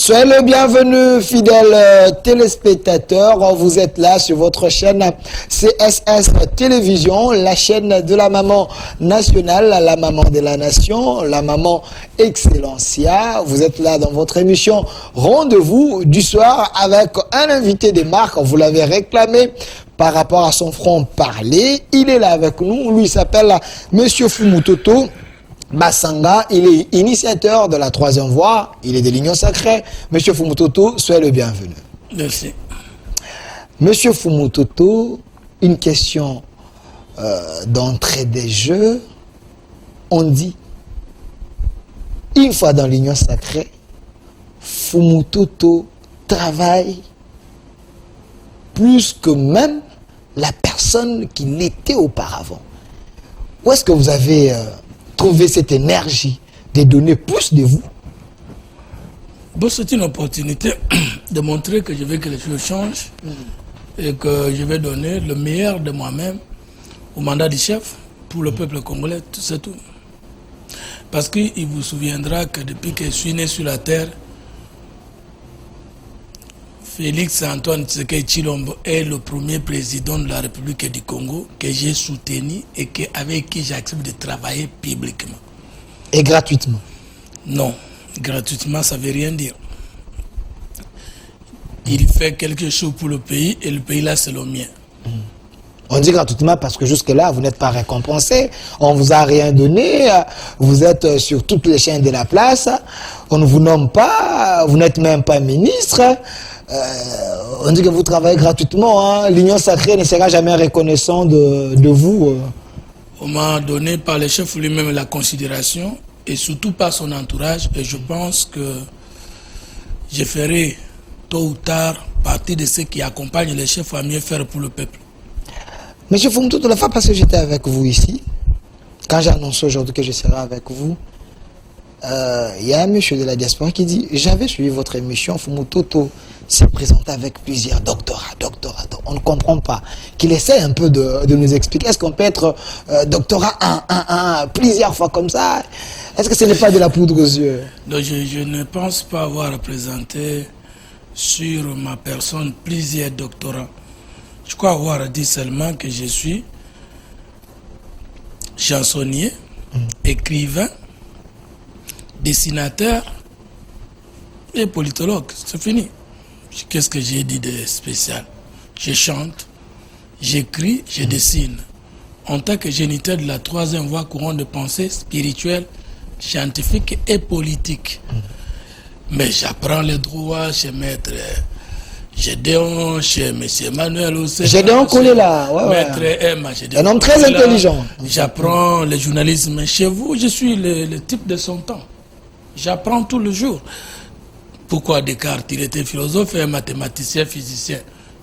Soyez le bienvenu, fidèles téléspectateurs. Vous êtes là sur votre chaîne CSS Télévision, la chaîne de la maman nationale, la maman de la nation, la maman Excellencia. Vous êtes là dans votre émission Rendez-vous du soir avec un invité de marque. Vous l'avez réclamé par rapport à son front parler. Il est là avec nous. Lui s'appelle Monsieur Fumutoto Basanga, il est initiateur de la troisième voie, il est de l'Union Sacrée. Monsieur Fumutoto, soyez le bienvenu. Merci. Monsieur Fumutoto, une question d'entrée des jeux. On dit, une fois dans l'Union Sacrée, Fumutoto travaille plus que même la personne qui l'était auparavant. Où est-ce que vous avez trouver cette énergie de donner plus de vous? Bon, c'est une opportunité de montrer que je veux que les choses changent et que je vais donner le meilleur de moi-même au mandat du chef pour le peuple congolais, c'est tout. Parce qu'il vous souviendra que depuis que je suis né sur la terre, Félix Antoine Tshisekedi Tshilombo est le premier président de la République du Congo que j'ai soutenu et avec qui j'accepte de travailler publiquement. Et gratuitement? Non, gratuitement ça ne veut rien dire. Il fait quelque chose pour le pays et le pays là c'est le mien. On dit gratuitement parce que jusque-là, vous n'êtes pas récompensé, on ne vous a rien donné, vous êtes sur toutes les chaînes de la place, on ne vous nomme pas, vous n'êtes même pas ministre. On dit que vous travaillez gratuitement, hein. L'Union Sacrée ne sera jamais reconnaissant de vous. On m'a donné par le chef lui-même la considération et surtout par son entourage, et je pense que je ferai tôt ou tard partie de ceux qui accompagnent les chefs à mieux faire pour le peuple. Monsieur Fumutoto, la fois parce que j'étais avec vous ici, quand j'ai annoncé aujourd'hui que je serai avec vous, il y a un monsieur de la diaspora qui dit « J'avais suivi votre émission, Fumutoto s'est présenté avec plusieurs doctorats. On ne comprend pas. Qu'il essaie un peu de nous expliquer. Est-ce qu'on peut être doctorat 1, plusieurs fois comme ça? Est-ce que ce n'est pas de la poudre aux yeux? » Donc je ne pense pas avoir présenté sur ma personne plusieurs doctorats. Je crois avoir dit seulement que je suis chansonnier, écrivain, dessinateur et politologue. C'est fini. Qu'est-ce que j'ai dit de spécial? Je chante, j'écris, je dessine. En tant que géniteur de la troisième voie courant de pensée spirituelle, scientifique et politique. Mais j'apprends le droit chez Maître Gédéon, chez M. Emmanuel Osei. Gédéon Koulé là, Maître M. Un homme très intelligent. J'apprends le journalisme chez vous, je suis le type de son temps. J'apprends tout le jour. Pourquoi Descartes, il était philosophe et mathématicien, physicien.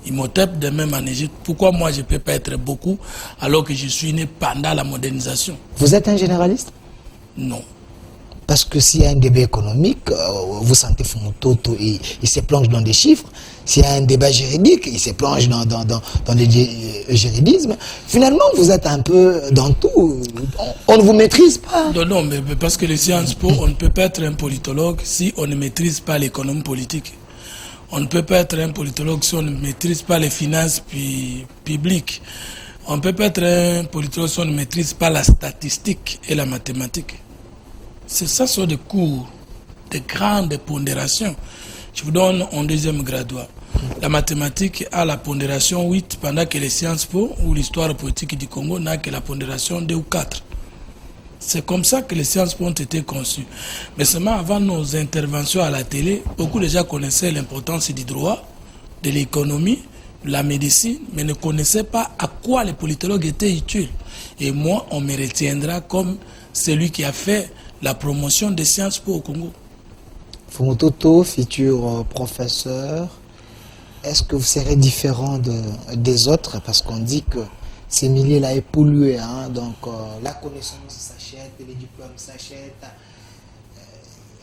Imhotep de même en Égypte. Pourquoi moi je ne peux pas être beaucoup alors que je suis né pendant la modernisation? Vous êtes un généraliste? Non. Parce que s'il y a un débat économique, vous sentez Fumutoto, il se plonge dans des chiffres. S'il y a un débat juridique, il se plonge dans le juridisme. Finalement, vous êtes un peu dans tout. On ne vous maîtrise pas. Non, mais parce que les sciences po, on ne peut pas être un politologue si on ne maîtrise pas l'économie politique. On ne peut pas être un politologue si on ne maîtrise pas les finances publiques. On ne peut pas être un politologue si on ne maîtrise pas la statistique et la mathématique. C'est ça, ce sont des cours de grande pondération. Je vous donne un deuxième graduat. La mathématique a la pondération 8, pendant que les sciences po ou l'histoire politique du Congo n'a que la pondération 2 ou 4. C'est comme ça que les sciences po ont été conçues. Mais seulement avant nos interventions à la télé, beaucoup de gens connaissaient l'importance du droit, de l'économie, de la médecine, mais ne connaissaient pas à quoi les politologues étaient utiles. Et moi, on me retiendra comme celui qui a fait la promotion des sciences po au Congo. Fumutoto, futur professeur, est-ce que vous serez différent des autres? Parce qu'on dit que ces milieux-là est pollué, hein? Donc la connaissance s'achète, les diplômes s'achètent.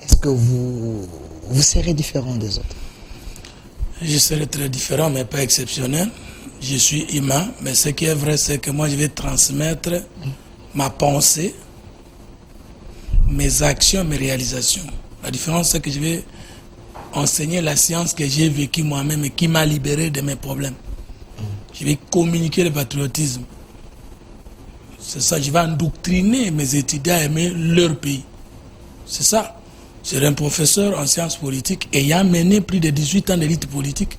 Est-ce que vous serez différent des autres? Je serai très différent, mais pas exceptionnel. Je suis humain, mais ce qui est vrai, c'est que moi, je vais transmettre ma pensée, mes actions, mes réalisations. La différence, c'est que je vais enseigner la science que j'ai vécue moi-même et qui m'a libéré de mes problèmes. Je vais communiquer le patriotisme. C'est ça, je vais endoctriner mes étudiants à aimer leur pays. C'est ça. J'ai un professeur en sciences politiques ayant mené plus de 18 ans d'élite politique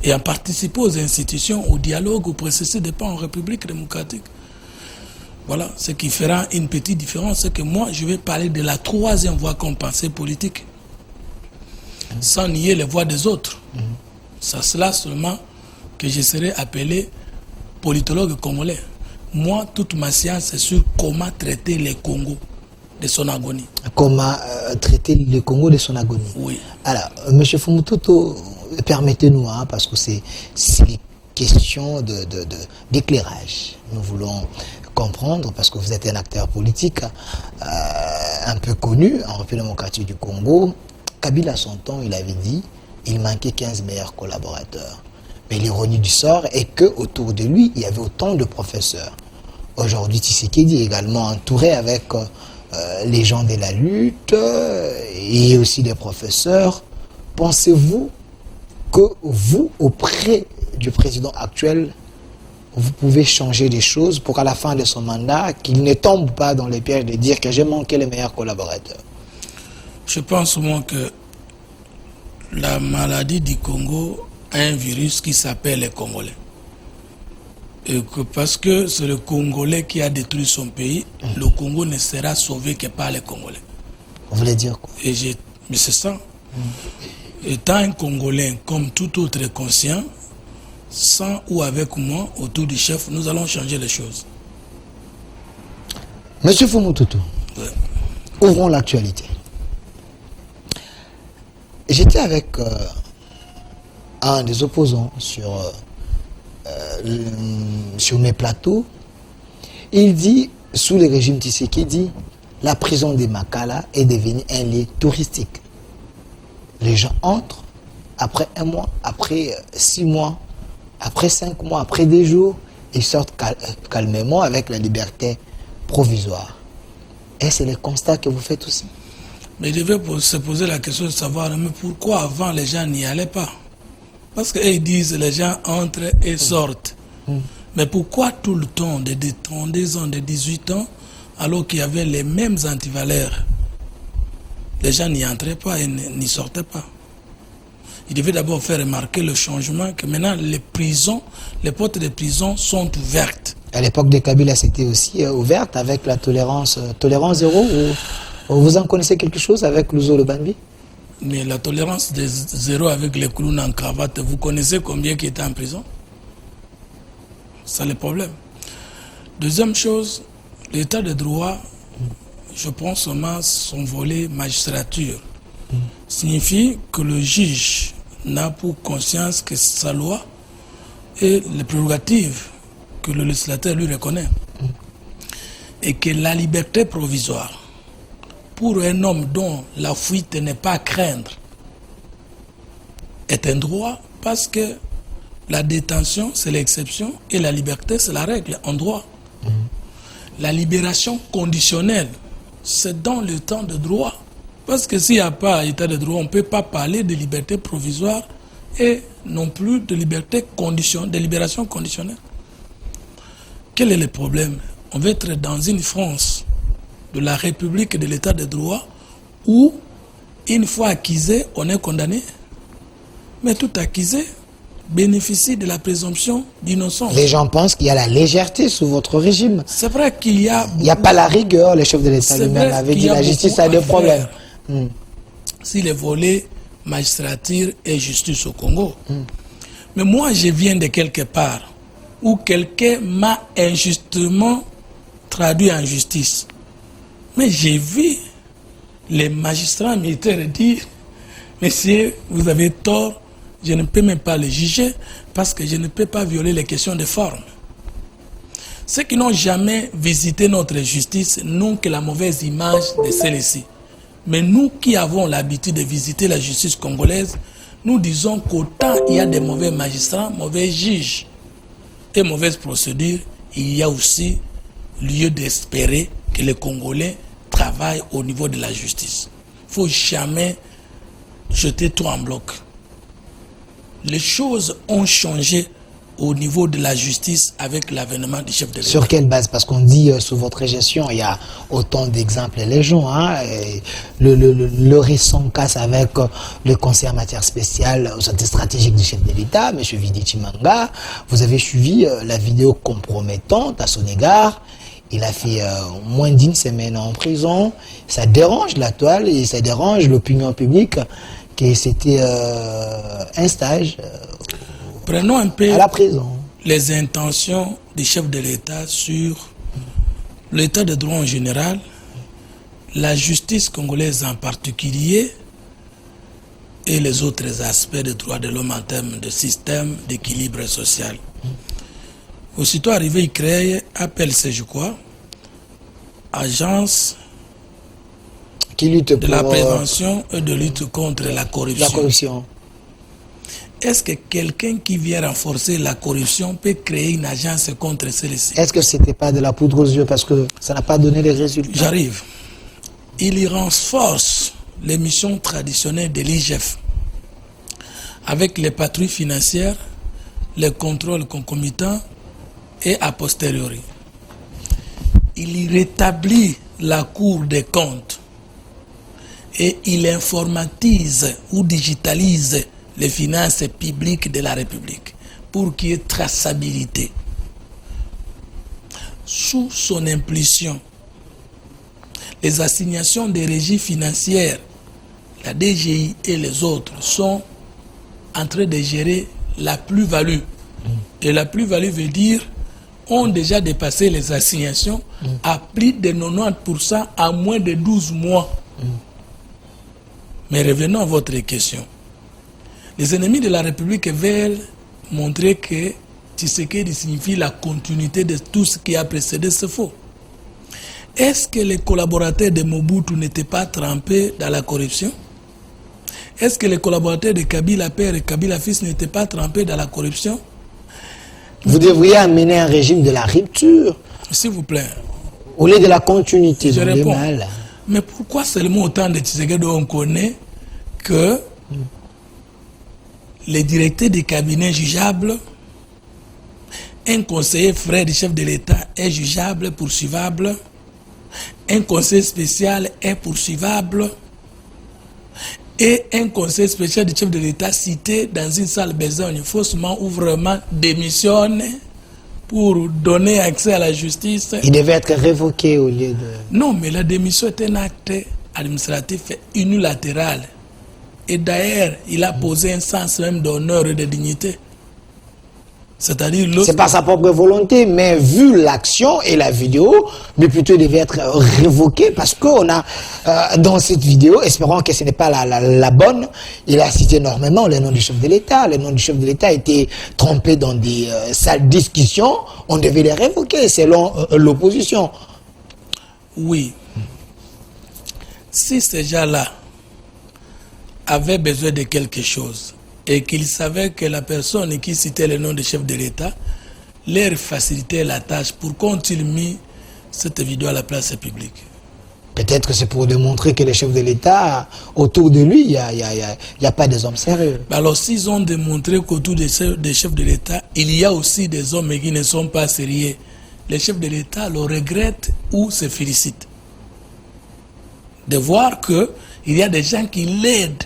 et en participé aux institutions, au dialogue, au processus de paix en République démocratique. Voilà, ce qui fera une petite différence, c'est que moi, je vais parler de la troisième voie comme pensée politique, sans nier les voix des autres. C'est cela seulement que je serai appelé politologue congolais. Moi, toute ma science, c'est sur comment traiter le Congo de son agonie. Comment traiter le Congo de son agonie. Oui. Alors, M. Fumututu, permettez-nous, hein, parce que c'est une question d'éclairage. Nous voulons comprendre, parce que vous êtes un acteur politique un peu connu en République démocratique du Congo. Kabila, à son temps, il avait dit il manquait 15 meilleurs collaborateurs. Mais l'ironie du sort est qu'autour de lui, il y avait autant de professeurs. Aujourd'hui, Tshisekedi est également entouré avec les gens de la lutte et aussi des professeurs. Pensez-vous que vous, auprès du président actuel, vous pouvez changer des choses pour qu'à la fin de son mandat, qu'il ne tombe pas dans les pièges de dire que j'ai manqué les meilleurs collaborateurs? Je pense moi que la maladie du Congo a un virus qui s'appelle les Congolais. Et que parce que c'est le Congolais qui a détruit son pays, le Congo ne sera sauvé que par les Congolais. Vous voulez dire quoi? Mais c'est ça. Étant un Congolais comme tout autre conscient, sans ou avec moi, autour du chef, nous allons changer les choses. Monsieur Fumututu, Ouais. ouvrons l'actualité. J'étais avec un des opposants sur mes plateaux. Il dit, sous le régime Tshisekedi, la prison de Makala est devenue un lieu touristique. Les gens entrent, après 1 mois, après 6 mois, après 5 mois, après des jours, ils sortent calmement avec la liberté provisoire. Et c'est le constat que vous faites aussi. Mais il devait se poser la question de savoir, mais pourquoi avant les gens n'y allaient pas? Parce qu'ils disent les gens entrent et sortent. Mais pourquoi tout le temps, de 32 ans, de 18 ans, alors qu'il y avait les mêmes antivaleurs, les gens n'y entraient pas et n'y sortaient pas? Il devait d'abord faire remarquer le changement que maintenant les prisons, les portes des prisons sont ouvertes. À l'époque de Kabila, c'était aussi ouverte avec la tolérance zéro. Ou vous en connaissez quelque chose avec Luzo Lubanbi? Mais la tolérance de zéro avec les clowns en cravate, vous connaissez combien qui étaient en prison? C'est le problème. Deuxième chose, l'état de droit, je pense seulement son volet magistrature, signifie que le juge n'a pour conscience que sa loi et les prérogatives que le législateur lui reconnaît. Et que la liberté provisoire, pour un homme dont la fuite n'est pas à craindre, est un droit parce que la détention, c'est l'exception et la liberté, c'est la règle en droit. La libération conditionnelle, c'est dans le temps de droit. Parce que s'il n'y a pas état de droit, on ne peut pas parler de liberté provisoire et non plus de liberté conditionnelle, de libération conditionnelle. Quel est le problème? On veut être dans une France de la République et de l'état de droit où, une fois accusé, on est condamné. Mais tout accusé bénéficie de la présomption d'innocence. Les gens pensent qu'il y a la légèreté sous votre régime. C'est vrai qu'il y a... Il n'y a pas la rigueur. Le chef de l'État lui-même avait dit la justice a des problèmes. Si les volets magistrature et justice au Congo. Mais moi, je viens de quelque part où quelqu'un m'a injustement traduit en justice. Mais j'ai vu les magistrats militaires dire « Monsieur, vous avez tort, je ne peux même pas le juger parce que je ne peux pas violer les questions de forme. » Ceux qui n'ont jamais visité notre justice n'ont que la mauvaise image de celle-ci. Mais nous qui avons l'habitude de visiter la justice congolaise, nous disons qu'autant il y a des mauvais magistrats, mauvais juges et mauvaises procédures, il y a aussi lieu d'espérer que les Congolais travaillent au niveau de la justice. Il ne faut jamais jeter tout en bloc. Les choses ont changé au niveau de la justice avec l'avènement du chef de l'État. Sur quelle base? Parce qu'on dit sous votre gestion, il y a autant d'exemples légion. Hein, le récent cas avec le conseil en matière spéciale aux santé stratégique du chef de l'État, M. Vidi Chimanga. Vous avez suivi la vidéo compromettante à son égard. Il a fait moins d'1 semaine en prison. Ça dérange la toile et ça dérange l'opinion publique que c'était un stage Prenons un peu à la prison. Les intentions du chef de l'État sur l'état de droit en général, la justice congolaise en particulier et les autres aspects des droits de l'homme en termes de système d'équilibre social. Aussitôt arrivé, il crée, appelle-se, je crois, Agence qui lutte de la prévention et de lutte contre la corruption. La corruption. Est-ce que quelqu'un qui vient renforcer la corruption peut créer une agence contre celle-ci? Est-ce que ce n'était pas de la poudre aux yeux parce que ça n'a pas donné les résultats? J'arrive. Il y renforce les missions traditionnelles de l'IGF avec les patrouilles financières, les contrôles concomitants et a posteriori. Il y rétablit la Cour des comptes et il informatise ou digitalise les finances publiques de la République pour qu'il y ait traçabilité. Sous son impulsion, les assignations des régies financières, la DGI et les autres sont en train de gérer la plus-value. Et la plus-value veut dire ont déjà dépassé les assignations à plus de 90% à moins de 12 mois. Mais revenons à votre question. Les ennemis de la République veulent montrer que Tshisekedi signifie la continuité de tout ce qui a précédé, c'est faux. Est-ce que les collaborateurs de Mobutu n'étaient pas trempés dans la corruption? Est-ce que les collaborateurs de Kabila père et Kabila fils n'étaient pas trempés dans la corruption? Vous devriez amener un régime de la rupture. S'il vous plaît. Au lieu de la continuité. Je réponds. Mais pourquoi seulement autant de Tshisekedi on connaît que les directeurs des cabinets jugeables, un conseiller frère du chef de l'État est jugeable, poursuivable, un conseiller spécial est poursuivable, et un conseiller spécial du chef de l'État cité dans une salle besogne faussement ou vraiment démissionne pour donner accès à la justice. Il devait être révoqué au lieu de... Non, mais la démission est un acte administratif unilatéral. Et d'ailleurs, il a posé un sens même d'honneur et de dignité. C'est-à-dire... C'est pas sa propre volonté, mais vu l'action et la vidéo, mais plutôt il devait être révoqué parce qu'on a, dans cette vidéo, espérons que ce n'est pas la bonne, il a cité énormément le nom du chef de l'État. Le nom du chef de l'État a été trompé dans des salles discussions. On devait les révoquer selon l'opposition. Oui. Si ces gens-là avaient besoin de quelque chose, et qu'ils savaient que la personne qui citait le nom du chef de l'État leur facilitait la tâche, pourquoi ont-ils mis cette vidéo à la place publique? Peut-être que c'est pour démontrer que le chef de l'État, autour de lui, il n'y a pas des hommes sérieux. Alors s'ils ont démontré qu'autour des chefs de l'État, il y a aussi des hommes qui ne sont pas sérieux, les chefs de l'État le regrettent ou se félicitent de voir qu'il y a des gens qui l'aident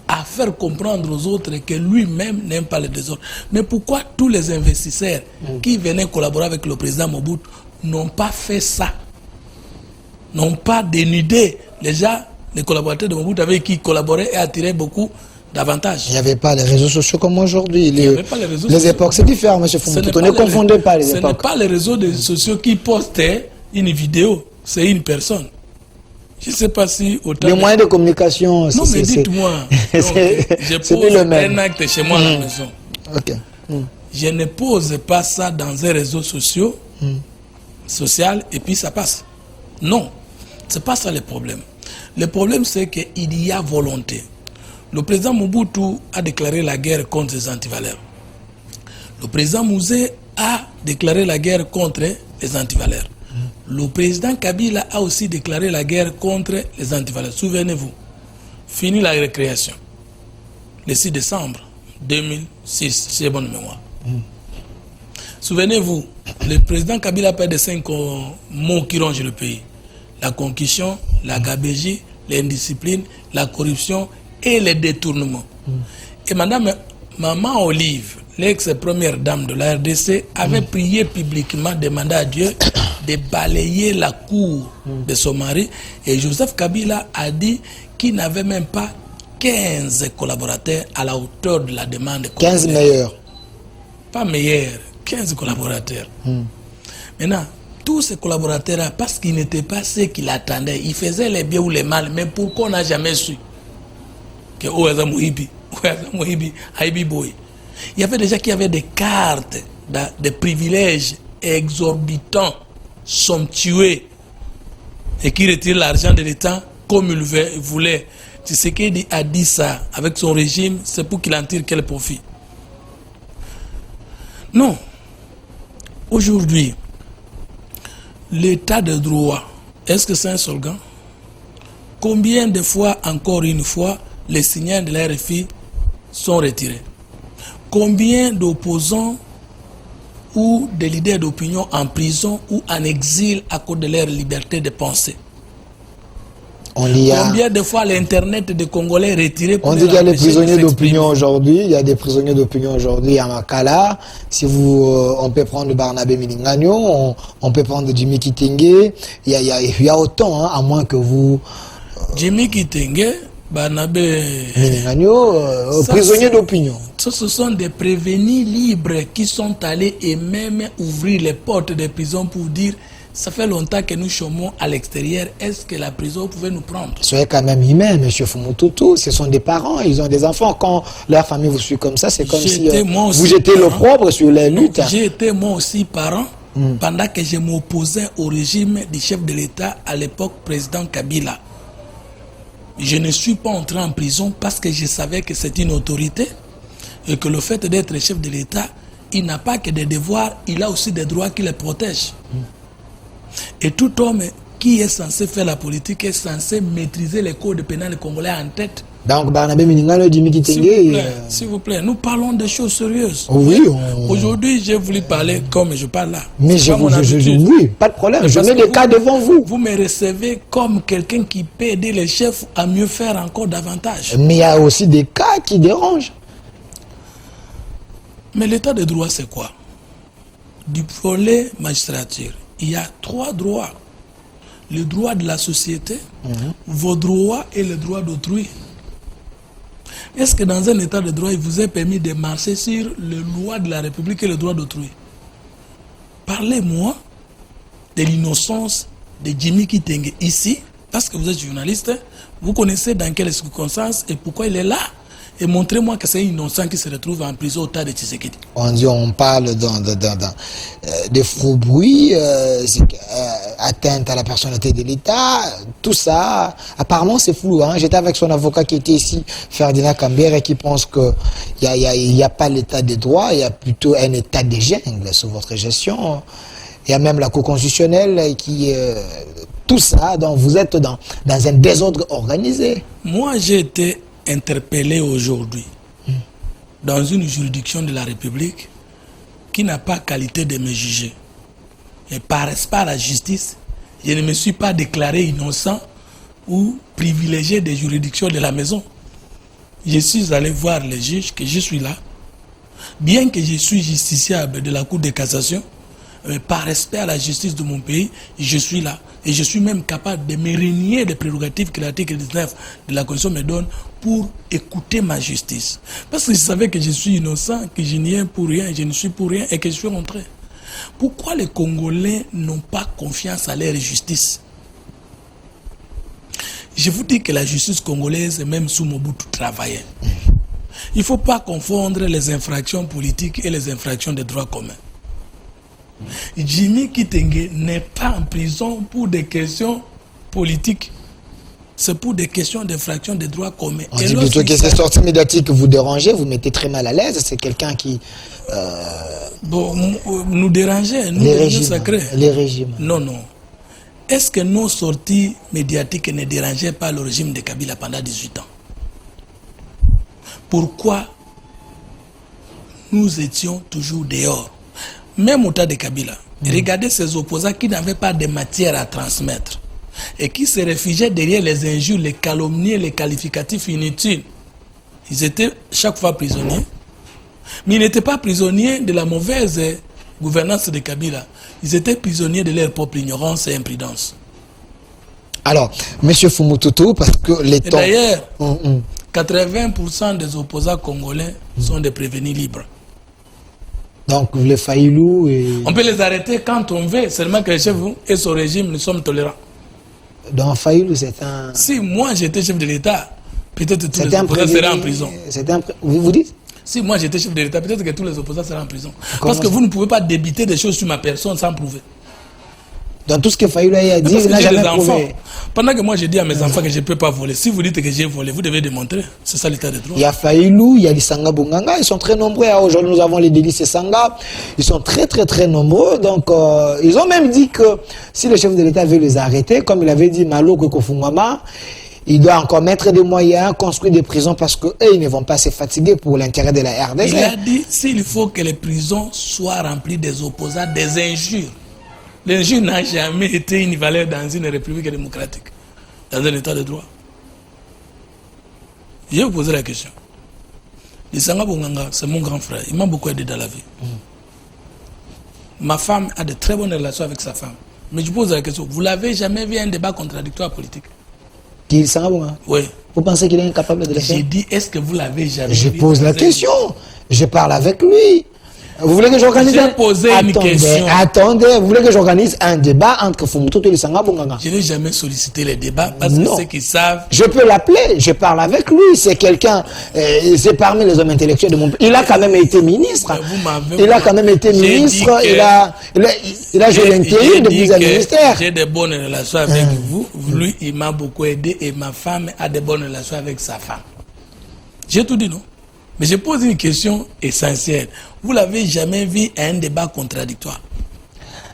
à faire comprendre aux autres que lui-même n'aime pas le désordre. Mais pourquoi tous les investisseurs qui venaient collaborer avec le président Mobutu n'ont pas fait ça? N'ont pas dénudé les gens, les collaborateurs de Mobutu avec qui ils collaboraient et attiraient beaucoup d'avantages. Il n'y avait pas les réseaux sociaux comme aujourd'hui. Il n'y avait pas les réseaux sociaux. Les époques, c'est différent, M. Fumbutu. Ne confondez pas les époques. Ce n'est pas les réseaux sociaux qui postaient une vidéo, c'est une personne. Je ne sais pas si autant... Les moyens de communication... Non, mais dites-moi. Je pose un acte chez moi à la maison. Okay. Je ne pose pas ça dans un réseau social et puis ça passe. Non, ce n'est pas ça le problème. Le problème, c'est qu'il y a volonté. Le président Mobutu a déclaré la guerre contre les antivaleurs. Le président Mouzé a déclaré la guerre contre les antivaleurs. Le président Kabila a aussi déclaré la guerre contre les antivaleurs. Souvenez-vous, fini la récréation. le 6 décembre 2006, c'est bonne mémoire. Souvenez-vous, le président Kabila parle de 5 mots qui rongent le pays. La concussion, la gabegie, l'indiscipline, la corruption et les détournements. Et madame Maman Olive, l'ex-première dame de la RDC, avait prié publiquement, demandé à Dieu de balayer la cour de son mari. Et Joseph Kabila a dit qu'il n'avait même pas 15 collaborateurs à la hauteur de la demande. 15 meilleurs. Pas meilleurs, 15 collaborateurs. Maintenant, tous ces collaborateurs-là, parce qu'ils n'étaient pas ceux qui l'attendaient, ils faisaient les bien ou les mal, mais pourquoi on n'a jamais su que il y avait des gens qui avaient des cartes, des privilèges exorbitants, somptueux, et qui retirent l'argent de l'État comme il voulait. Tshisekedi a dit ça avec son régime, c'est pour qu'il en tire quel profit? Non. Aujourd'hui, l'état de droit, est-ce que c'est un slogan? Combien de fois, encore une fois, les signaux de la RFI sont retirés? Combien d'opposants ou de leaders d'opinion en prison ou en exil à cause de leur liberté de penser? Combien de fois l'Internet des Congolais retiré pour on dit qu'il y a des prisonniers d'opinion aujourd'hui. Il y a des prisonniers d'opinion aujourd'hui à Makala. Si vous, on peut prendre Barnabé Miningagno, on peut prendre Jimmy Kitenge. Il y a autant, hein, à moins que vous... Jimmy Kitenge, Barnabé Miningagno, prisonniers d'opinion. Ce sont des prévenus libres qui sont allés et même ouvrir les portes des prisons pour dire: ça fait longtemps que nous chômons à l'extérieur, est-ce que la prison pouvait nous prendre? Soyez quand même humain, monsieur Fumututu. Ce sont des parents, ils ont des enfants. Quand leur famille vous suit comme ça, c'est comme si vous jetez l'opprobre sur les luttes. J'ai été moi aussi parent pendant que je m'opposais au régime du chef de l'État à l'époque, président Kabila. Je ne suis pas entré en prison parce que je savais que c'est une autorité et que le fait d'être chef de l'État, il n'a pas que des devoirs, il a aussi des droits qui les protègent. Et tout homme qui est censé faire la politique est censé maîtriser les codes pénals congolais en tête. Donc, Barnabé Miningano, Jimmy Kitenge... S'il vous plaît, nous parlons de choses sérieuses. Oui. Aujourd'hui, j'ai voulu parler comme je parle là. Mais oui, pas de problème. Je mets des cas devant vous. Vous me recevez comme quelqu'un qui peut aider les chefs à mieux faire encore davantage. Mais il y a aussi des cas qui dérangent. Mais l'état de droit, c'est quoi? Du volet magistrature, il y a 3 droits. Le droit de la société, vos droits et le droit d'autrui. Est-ce que dans un état de droit, il vous est permis de marcher sur les lois de la République et le droit d'autrui? Parlez-moi de l'innocence de Jimmy Kitenge ici, parce que vous êtes journaliste, vous connaissez dans quelles circonstances et pourquoi il est là. Et montrez-moi que c'est un innocent qui se retrouve en prison au tas de Tshisekedi. On parle de faux bruits, atteinte à la personnalité de l'État, tout ça. Apparemment, c'est flou. Hein? J'étais avec son avocat qui était ici, Ferdinand Kambere, qui pense qu'il n'y a pas l'état de droit, il y a plutôt un état de jungle sous votre gestion. Il y a même la Cour constitutionnelle qui... tout ça, donc vous êtes dans un désordre organisé. Moi, j'ai été interpellé aujourd'hui dans une juridiction de la République qui n'a pas qualité de me juger. Et par respect à la justice, je ne me suis pas déclaré innocent ou privilégié des juridictions de la maison. Je suis allé voir les juges, que je suis là. Bien que je suis justiciable de la Cour de cassation, mais par respect à la justice de mon pays, je suis là. Et je suis même capable de me renier des prérogatives que l'article 19 de la Constitution me donne pour écouter ma justice. Parce que je savais que je suis innocent, que je n'y ai pour rien, je ne suis pour rien et que je suis rentré. Pourquoi les Congolais n'ont pas confiance à leur justice? Je vous dis que la justice congolaise, même sous Mobutu, travaillait. Il ne faut pas confondre les infractions politiques et les infractions des droits communs. Jimmy Kitenge n'est pas en prison pour des questions politiques. C'est pour des questions d'infraction des droits communs. On dit plutôt que ces sorties médiatiques vous dérangez, vous mettez très mal à l'aise. C'est quelqu'un qui... nous dérangeait, nous, les régimes, sacrés. Les régimes. Non. Est-ce que nos sorties médiatiques ne dérangeaient pas le régime de Kabila pendant 18 ans? pourquoi nous étions toujours dehors. Même au temps de Kabila, regardez ces opposants qui n'avaient pas de matière à transmettre et qui se réfugiaient derrière les injures, les calomnies, les qualificatifs inutiles. Ils étaient chaque fois prisonniers, mais ils n'étaient pas prisonniers de la mauvaise gouvernance de Kabila. Ils étaient prisonniers de leur propre ignorance et imprudence. Alors, M. Fumututu, parce que les temps... D'ailleurs, 80% des opposants congolais sont des prévenus libres. Donc, les Faïlou et... On peut les arrêter quand on veut, seulement que le chef et son régime, nous sommes tolérants. Dans Faïlou, c'est un... Si moi j'étais chef de l'État, peut-être tous les opposants seraient en prison. Vous dites? Si moi j'étais chef de l'État, peut-être que tous les opposants seraient en prison. Parce que vous ne pouvez pas débiter des choses sur ma personne sans prouver. Dans tout ce que Faïlou a dit, il n'a jamais prouvé. Pendant que moi j'ai dit à mes enfants que je ne peux pas voler, si vous dites que j'ai volé, vous devez démontrer. C'est ça l'état de droit. Il y a Faïlou, il y a les Sanga Bunganga, ils sont très nombreux. Aujourd'hui nous avons les délices et Sanga, ils sont très nombreux. Donc ils ont même dit que si le chef de l'État veut les arrêter, comme il avait dit Malo Kofungama, il doit encore mettre des moyens, construire des prisons parce qu'eux, ils ne vont pas se fatiguer pour l'intérêt de la RDC. Il a dit s'il faut que les prisons soient remplies des opposants, des injures. L'injure n'a jamais été une valeur dans une république démocratique, dans un état de droit. Je vais vous poser la question. Lisanga Bonganga, c'est mon grand frère. Il m'a beaucoup aidé dans la vie. Ma femme a de très bonnes relations avec sa femme. Mais je pose la question, vous l'avez jamais vu un débat contradictoire politique? Lisanga Bonganga? Oui. Vous pensez qu'il est incapable de le faire? J'ai dit, est-ce que vous l'avez jamais vu? Je pose pose la question. Je parle avec lui. Vous voulez que j'organise vous voulez que j'organise un débat entre Fumututu et Lisanga Bonganga? Je n'ai jamais sollicité les débats parce que ceux qui savent... Je peux l'appeler, je parle avec lui. C'est quelqu'un, c'est parmi les hommes intellectuels de mon pays. Il a quand même été ministre. Il a quand même été ministre. Il a joué l'intérim de plusieurs ministères. J'ai de bonnes relations avec vous. Lui, il m'a beaucoup aidé et ma femme a de bonnes relations avec sa femme. J'ai tout dit, non? Mais je pose une question essentielle. Vous l'avez jamais vu à un débat contradictoire?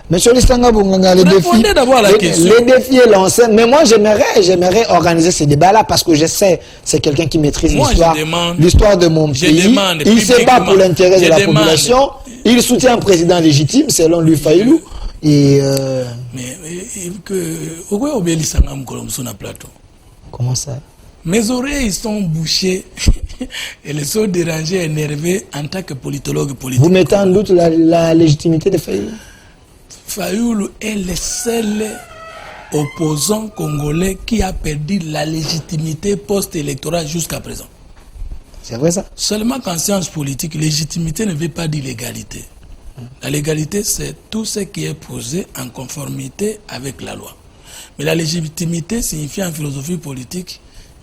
Monsieur Lisanga Bonganga, les défis est lancé. Mais moi, j'aimerais organiser ces débats-là parce que je sais, c'est quelqu'un qui maîtrise l'histoire de mon pays. Il ne se bat pour l'intérêt de la population. Il soutient un président légitime, selon lui, Faïlou. Et comment ça? Mes oreilles sont bouchées et elles sont dérangées, énervées en tant que politologue politique. Vous mettez en doute la légitimité de Faïlou? Faïlou est le seul opposant congolais qui a perdu la légitimité post-électorale jusqu'à présent. C'est vrai ça? Seulement qu'en sciences politiques, légitimité ne veut pas dire légalité. La légalité, c'est tout ce qui est posé en conformité avec la loi. Mais la légitimité signifie en philosophie politique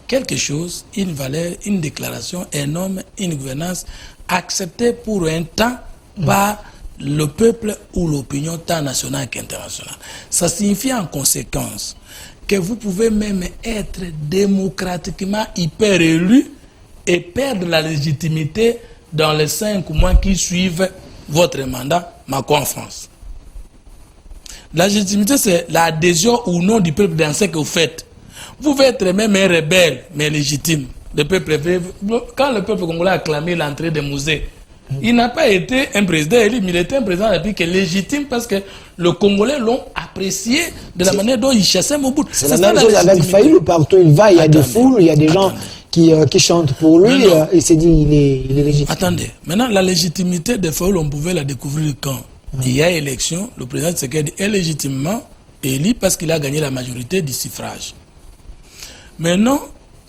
quelque chose, une valeur, une déclaration, un homme, une gouvernance acceptée pour un temps par le peuple ou l'opinion tant nationale qu'internationale. Ça signifie en conséquence que vous pouvez même être démocratiquement hyper élu et perdre la légitimité dans les 5 mois qui suivent votre mandat, Macron en France. La légitimité, c'est l'adhésion ou non du peuple dans ce que vous faites. Vous pouvez être même un rebelle, mais légitime. Le peuple, quand le peuple congolais a acclamé l'entrée des musées, il n'a pas été un président élu, mais il était un président de la République légitime parce que le Congolais l'ont apprécié de la manière dont il chassait Mobutu. C'est la même chose avec Faïlou, partout il va, il y a des foules, il y a des gens qui chantent pour lui, il s'est dit il est légitime. Attendez, maintenant la légitimité de Faïlou, on pouvait la découvrir quand il y a élection, le président Tshisekedi est légitimement élu parce qu'il a gagné la majorité du suffrage. Maintenant,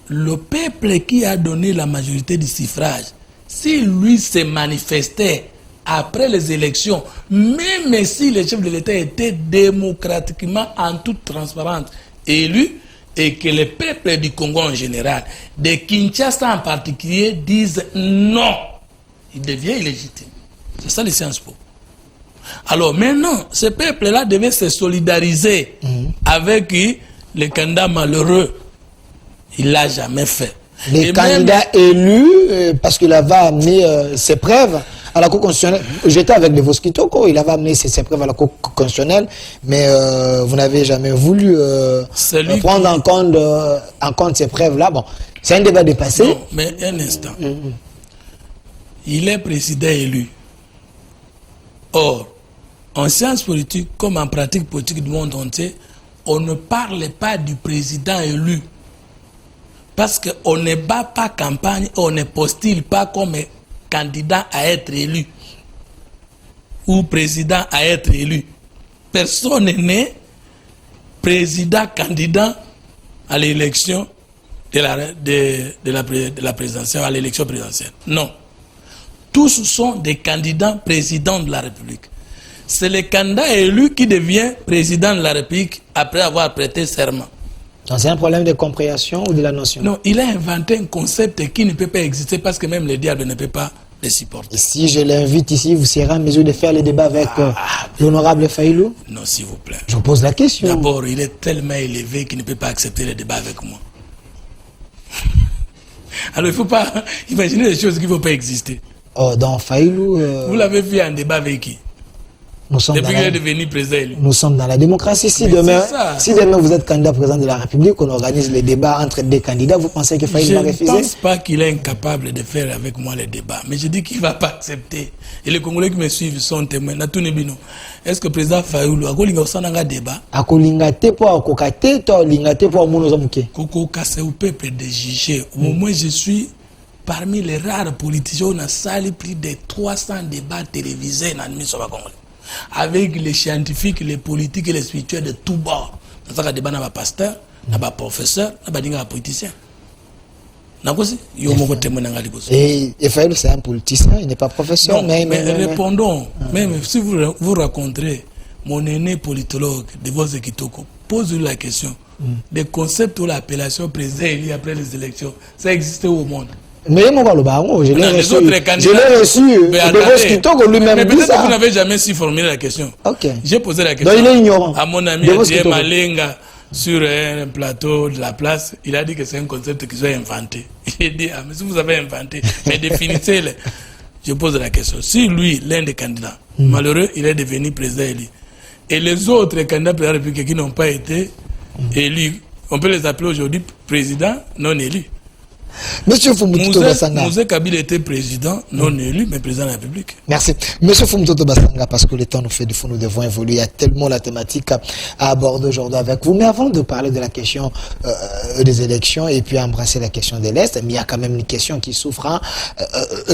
le peuple qui a donné la majorité du suffrage, si lui se manifestait après les élections, même si le chef de l'État était démocratiquement en toute transparence élu, et que le peuple du Congo en général, de Kinshasa en particulier, disent non, il devient illégitime. C'est ça les Sciences Po. Alors maintenant, ce peuple-là devait se solidariser avec les candidats malheureux. Il ne l'a jamais fait. Les candidats élus, parce qu'il avait amené ses preuves à la Cour constitutionnelle. J'étais avec les Voskitoko, il avait amené ses preuves à la Cour constitutionnelle, mais vous n'avez jamais voulu prendre en compte ces preuves-là. Bon, C'est un débat dépassé. Non, mais un instant. Il est président élu. Or, en sciences politiques, comme en pratique politique du monde entier, on ne parle pas du président élu. Parce qu'on ne bat pas campagne, on ne postule pas comme candidat à être élu. Ou président à être élu. Personne n'est président candidat à l'élection de la présidentielle, à l'élection présidentielle. Non. Tous sont des candidats présidents de la République. C'est le candidat élu qui devient président de la République après avoir prêté serment. C'est un problème de compréhension ou de la notion? Non, il a inventé un concept qui ne peut pas exister parce que même le diable ne peut pas le supporter. Et si je l'invite ici, vous serez en mesure de faire le débat avec l'honorable Faïlou? Non, s'il vous plaît. Je vous pose la question. D'abord, il est tellement élevé qu'il ne peut pas accepter le débat avec moi. Alors, il ne faut pas imaginer des choses qui ne vont pas exister. Oh, dans Faïlou... Vous l'avez vu en débat avec qui? Depuis qu'il est devenu président. Nous sommes dans la démocratie. Si Mais demain vous êtes candidat président de la République, on organise les débats entre des candidats, vous pensez que Faïlou va refuser? Je ne pense pas qu'il est incapable de faire avec moi les débats. Mais je dis qu'il ne va pas accepter. Et les Congolais qui me suivent sont témoins. Est-ce que le président Faïlou a un débat? C'est au peuple de juger. Au moins, je suis parmi les rares politiciens. On a sali plus de 300 débats télévisés dans le Congolais. Avec les scientifiques, les politiques et les spirituels de tout bord. Dans ce débat, il y a des pasteurs, il y a des professeurs, il y a des politiciens. Et Faïlou, c'est un politicien, il n'est pas professeur. Non, mais répondons, même si vous rencontrez mon aîné politologue de vos Kitoko, posez-lui la question. Des concepts ou l'appellation président élu après les élections, ça existait au monde? Mais je l'ai reçu. Mais peut-être que vous n'avez jamais su formuler la question. J'ai posé la question à mon ami Adrien Malenga sur un plateau de la place. Il a dit que c'est un concept qu'ils ont inventé. J'ai dit, mais si vous avez inventé, mais définissez-le. Je pose la question. Si lui, l'un des candidats, malheureux, il est devenu président élu, et les autres candidats de la République qui n'ont pas été élus, on peut les appeler aujourd'hui présidents non élus. Monsieur Fumbututo Basanga. Mouzé Kabila était président, non élu, mais président de la République. Merci. Monsieur Fumbututo Basanga, parce que le temps nous fait du fond, nous devons évoluer. Il y a tellement la thématique à aborder aujourd'hui avec vous. Mais avant de parler de la question des élections et puis embrasser la question de l'Est, mais il y a quand même une question qui souffre. Hein.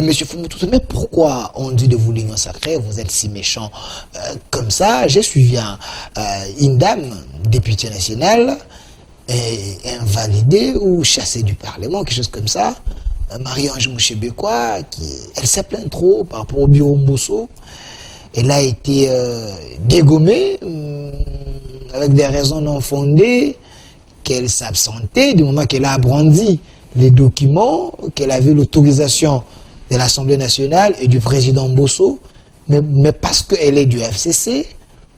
Monsieur Fumbututo, mais pourquoi on dit de vous l'union sacrée, vous êtes si méchant comme ça? J'ai suivi une dame, députée nationale, invalidée ou chassée du Parlement, quelque chose comme ça. Marie-Ange Mouchébekwa, elle s'est plainte trop par rapport au bureau Mbosso. Elle a été dégommée avec des raisons non fondées, qu'elle s'absentait du moment qu'elle a brandi les documents, qu'elle avait l'autorisation de l'Assemblée nationale et du président Mbosso, mais parce qu'elle est du FCC,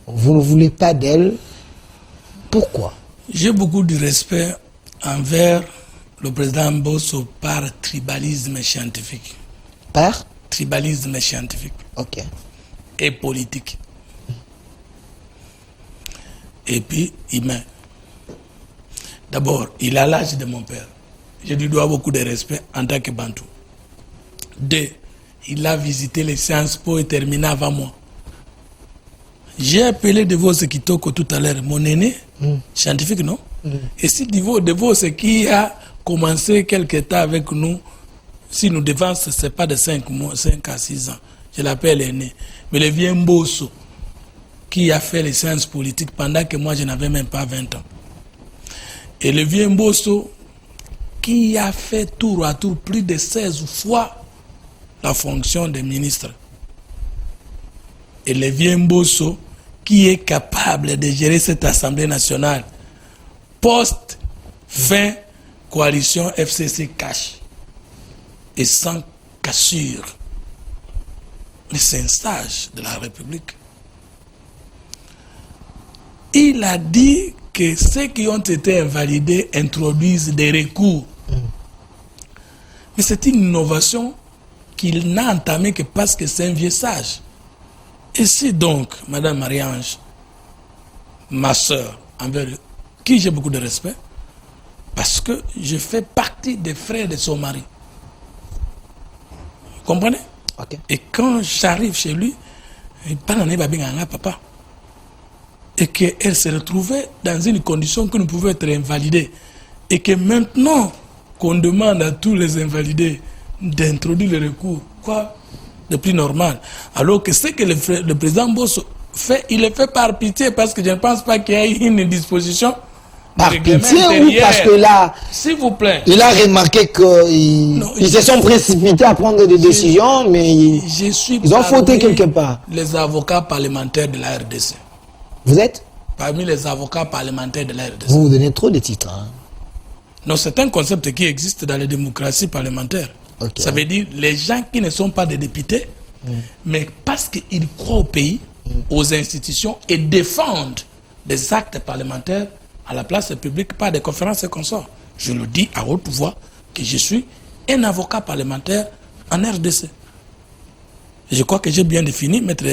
vous ne voulez pas d'elle. Pourquoi? J'ai beaucoup de respect envers le président Mbosso par tribalisme scientifique. Par tribalisme scientifique. Ok. Et politique. Et puis, humain. D'abord, il a l'âge de mon père. Je lui dois beaucoup de respect en tant que Bantou. 2. Il a visité les Sciences Po et terminé avant moi. J'ai appelé De Vos Kitoko tout à l'heure, mon aîné, scientifique, non? Et si De Vos qui a commencé quelque temps avec nous, si nous devons, ce n'est pas de 5 à 6 ans, je l'appelle aîné. Mais le vieux Mbosso, qui a fait les sciences politiques pendant que moi je n'avais même pas 20 ans. Et le vieux Mbosso, qui a fait tour à tour plus de 16 fois la fonction de ministre. Et le vieux Mbosso, qui est capable de gérer cette Assemblée nationale post-fin coalition FCC cash et sans cassure. Mais c'est un sage de la République. Il a dit que ceux qui ont été invalidés introduisent des recours. Mais c'est une innovation qu'il n'a entamée que parce que c'est un vieux sage. Et si donc, Madame Marie-Ange, ma soeur, envers qui j'ai beaucoup de respect, Parce que je fais partie des frères de son mari. Vous comprenez? Ok. Et quand j'arrive chez lui, il parle en papa. Et qu'elle se retrouvait dans une condition que nous pouvions être invalidés. Et que maintenant qu'on demande à tous les invalidés d'introduire le recours, quoi de plus normal. Alors que ce que le président Bosso fait, il le fait par pitié parce que je ne pense pas qu'il y ait une disposition. Par pitié ou parce que là, s'il vous plaît, il a remarqué qu'ils se sont précipités à prendre des décisions, mais ils ont fauté quelque part. Les avocats parlementaires de la RDC. Vous êtes? Parmi les avocats parlementaires de la RDC. Vous vous donnez trop de titres. Hein? Non, c'est un concept qui existe dans les démocraties parlementaires. Okay. Ça veut dire les gens qui ne sont pas des députés, mais parce qu'ils croient au pays, aux institutions et défendent des actes parlementaires à la place publique par des conférences et consorts. Je le dis à haute voix que je suis un avocat parlementaire en RDC. Je crois que j'ai bien défini, maître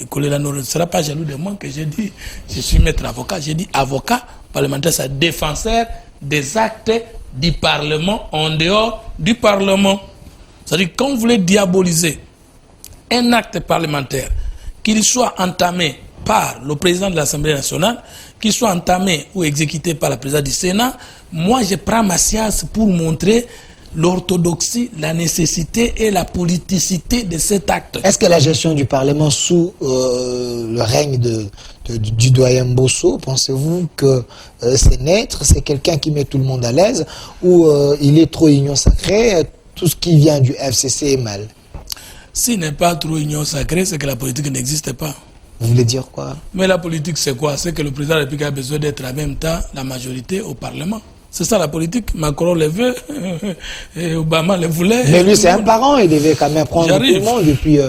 Kolela ne sera pas jaloux de moi que j'ai dit je suis maître avocat. J'ai dit avocat parlementaire, c'est défenseur des actes du Parlement en dehors du Parlement. C'est-à-dire quand vous voulez diaboliser un acte parlementaire, qu'il soit entamé par le président de l'Assemblée nationale, qu'il soit entamé ou exécuté par la présidente du Sénat, moi je prends ma science pour montrer l'orthodoxie, la nécessité et la politicité de cet acte. Est-ce que la gestion du Parlement sous le règne du doyen Bosso, pensez-vous que c'est neutre, c'est quelqu'un qui met tout le monde à l'aise, ou il est trop union sacrée, tout ce qui vient du FCC est mal? S'il n'est pas trop union sacrée, c'est que la politique n'existe pas. Vous voulez dire quoi? Mais la politique, c'est quoi? C'est que le président de la République a besoin d'être en même temps la majorité au Parlement. C'est ça la politique. Macron le veut, et Obama le voulait. Mais lui, c'est un parent, il devait quand même prendre tout le monde depuis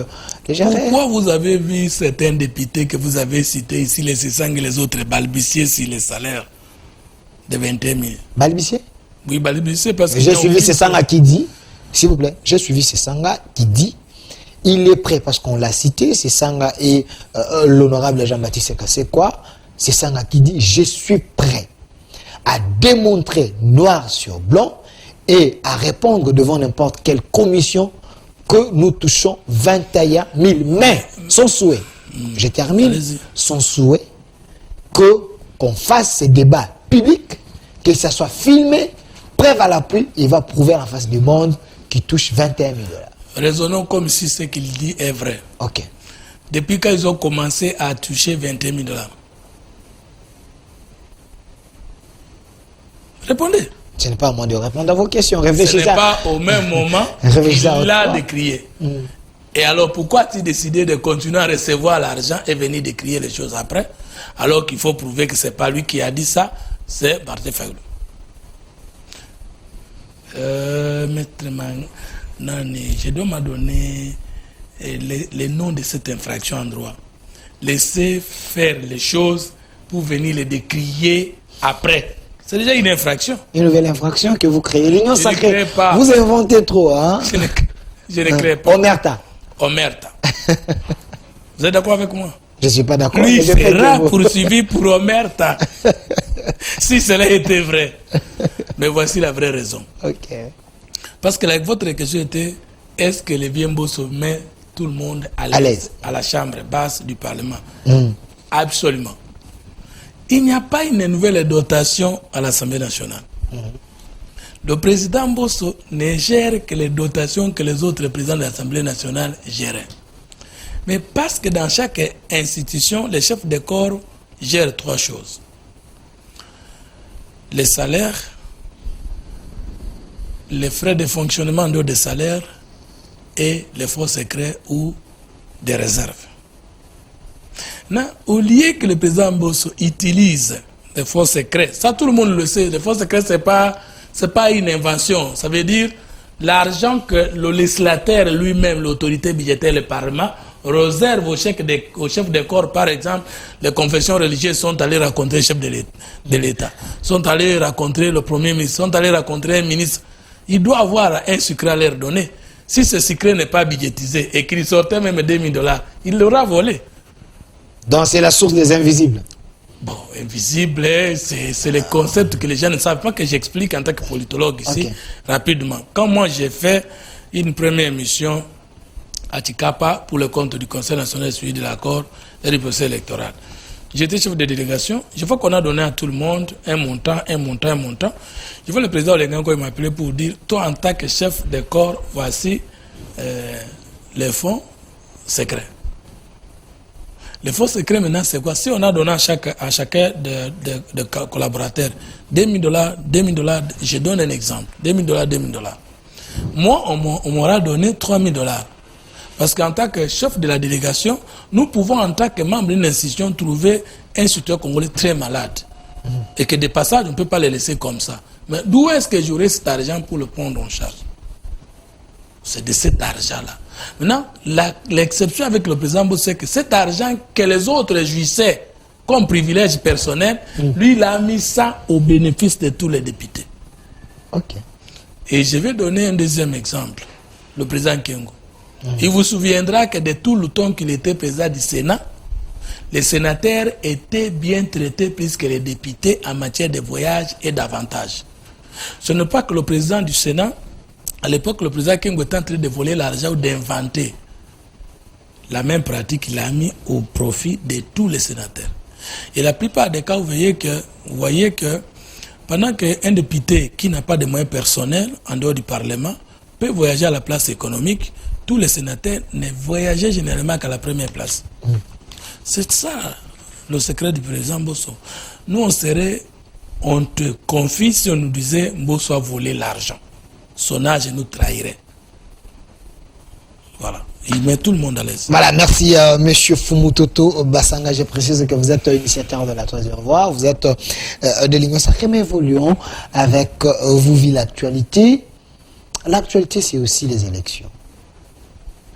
que j'arrive. Pourquoi vous avez vu certains députés que vous avez cités ici, les Sessang et les autres, balbutier sur les salaires de 21 000? Balbutier? Oui, balbutier parce que... J'ai suivi Sessanga qui dit, s'il vous plaît, j'ai suivi Sessanga qui dit, il est prêt, parce qu'on l'a cité, Sessanga et l'honorable Jean-Baptiste Kassekwa, Sessanga qui dit, je suis prêt à démontrer noir sur blanc et à répondre devant n'importe quelle commission que nous touchons 21 000. Mais son souhait, je termine, son souhait, qu'on fasse ces débats publics, que ça soit filmé, preuve à l'appui, il va prouver en face du monde qu'il touche 21 000 $. Raisonnons comme si ce qu'il dit est vrai. Ok. Depuis qu'ils ont commencé à toucher 21 000 $. Répondez. Ce n'est pas à moi de répondre à vos questions. Réfléchissez. Ce n'est pas au même moment qu'il a décrié. Et alors pourquoi a-t-il décidé de continuer à recevoir l'argent et venir décrier les choses après, alors qu'il faut prouver que ce n'est pas lui qui a dit ça, c'est Martin Fayulu. Maître Nani, je dois me donner les noms de cette infraction en droit. Laissez faire les choses pour venir les décrier après. C'est déjà une infraction. Une nouvelle infraction que vous créez. L'union sacrée. Pas. Vous inventez trop, hein? Je ne crée pas. Omerta. Omerta. Vous êtes d'accord avec moi? Je ne suis pas d'accord. Lui sera poursuivi pour Omerta. Si cela était vrai. Mais voici la vraie raison. Ok. Parce que votre question était, est-ce que le Bien Bosso met tout le monde à l'aise à la chambre basse du Parlement? Absolument. Il n'y a pas une nouvelle dotation à l'Assemblée nationale. Le président Bosso ne gère que les dotations que les autres présidents de l'Assemblée nationale géraient. Mais parce que dans chaque institution, les chefs de corps gèrent trois choses. Les salaires, les frais de fonctionnement en dehors des salaires et les fonds secrets ou des réserves. Non, au lieu que le président Bosso utilise les fonds secrets, ça tout le monde le sait, les fonds secrets c'est pas une invention, ça veut dire l'argent que le législateur lui-même, l'autorité budgétaire, le Parlement, réserve aux chefs de corps. Par exemple, les confessions religieuses sont allées rencontrer le chef de l'État, sont allées rencontrer le Premier ministre, sont allées rencontrer un ministre. Il doit avoir un secret à leur donner. Si ce secret n'est pas budgétisé et qu'il sortait même 2 000 $, il l'aura volé. Donc c'est la source des invisibles. Bon, invisible, c'est le concept que les gens ne savent pas, que j'explique en tant que politologue ici, rapidement. Quand moi j'ai fait une première émission à Tikapa pour le compte du Conseil national de suivi de l'accord et du procès électoral, j'étais chef de délégation. Je vois qu'on a donné à tout le monde un montant. Je vois le président Olengango m'a appelé pour dire, toi en tant que chef de corps, voici les fonds secrets. Les fonds secrets maintenant c'est quoi? Si on a donné à chacun de collaborateurs $2,000, je donne un exemple, $2,000. Moi, on m'aura donné $3,000. Parce qu'en tant que chef de la délégation, nous pouvons en tant que membre d'une institution trouver un citoyen congolais très malade. Et que des passages, on ne peut pas les laisser comme ça. Mais d'où est-ce que j'aurai cet argent pour le prendre en charge? C'est de cet argent-là. Maintenant, l'exception avec le président Mboussou, c'est que cet argent que les autres jouissaient comme privilège personnel, lui, il a mis ça au bénéfice de tous les députés. Et je vais donner un deuxième exemple. Le président Kengo. Il vous souviendra que de tout le temps qu'il était président du Sénat, les sénateurs étaient bien traités plus que les députés en matière de voyage et d'avantages. Ce n'est pas que le président du Sénat, à l'époque, le président Kengo était en train de voler l'argent ou d'inventer. La même pratique, il a mis au profit de tous les sénateurs. Et la plupart des cas, vous voyez que pendant qu'un député qui n'a pas de moyens personnels en dehors du Parlement peut voyager à la place économique, tous les sénateurs ne voyageaient généralement qu'à la première place. C'est ça le secret du président Mbosso. Nous, on te confie si on nous disait Mbosso a volé l'argent. Son âge nous trahirait. Voilà. Il met tout le monde à l'aise. Voilà, merci Monsieur Fumutoto Bassanga. Je précise que vous êtes initiateur de la Troisième Voie. Vous êtes de l'Union Sacrée, mais évoluons avec vous, vit l'actualité. L'actualité, c'est aussi les élections.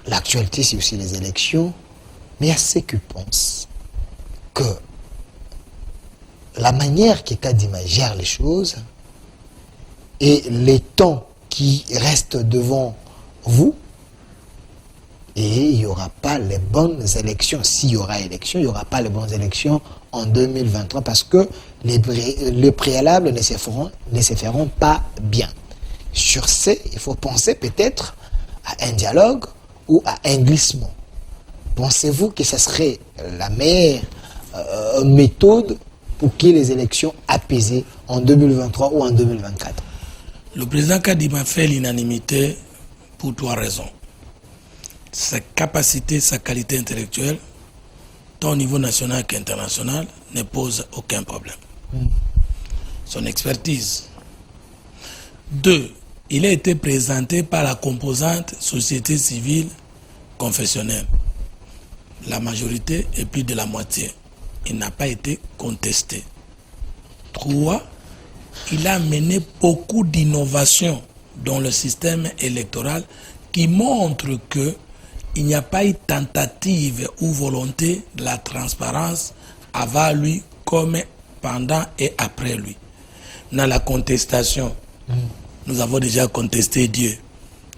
L'actualité, c'est aussi les élections. Mais il y a ceux qui pensent que la manière que Kadima gère les choses et les temps qui restent devant vous, et il n'y aura pas les bonnes élections. S'il y aura élection, il n'y aura pas les bonnes élections en 2023 parce que les préalables ne se feront pas bien. Sur ce, il faut penser peut-être à un dialogue ou à un glissement. Pensez-vous que ce serait la meilleure méthode pour qu'il y ait les élections apaisées en 2023 ou en 2024? Le président Kadima fait l'unanimité pour 3 raisons. Sa capacité, sa qualité intellectuelle, tant au niveau national qu'international, ne pose aucun problème. Son expertise. 2, il a été présenté par la composante société civile confessionnelle. La majorité est plus de la moitié. Il n'a pas été contesté. 3, il a mené beaucoup d'innovations dans le système électoral qui montrent qu'il n'y a pas eu tentative ou volonté de la transparence avant lui comme pendant et après lui. Dans la contestation, nous avons déjà contesté Dieu.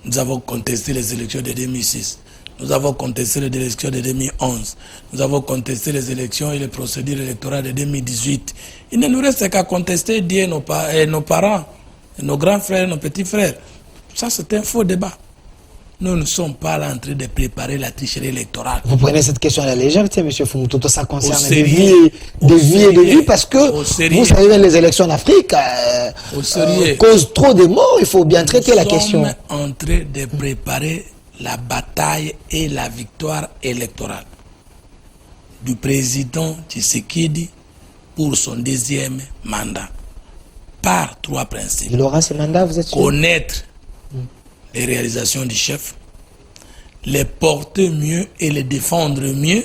Nous avons contesté les élections de 2006. Nous avons contesté les élections de 2011. Nous avons contesté les élections et les procédures électorales de 2018. Il ne nous reste qu'à contester Dieu et nos parents, et nos grands frères, nos petits frères. Ça, c'est un faux débat. Nous ne sommes pas là en train de préparer la tricherie électorale. Vous prenez cette question à la légèreté, M. Fumutoto, ça concerne des vies et des vies parce que vous savez, les élections en Afrique causent trop de morts, il faut bien traiter la question. Nous sommes en train de préparer la bataille et la victoire électorale du président Tshisekedi pour son 2e mandat. Par 3 principes. Il aura ce mandat, vous êtes sûr? Connaître les réalisations du chef, les porter mieux et les défendre mieux,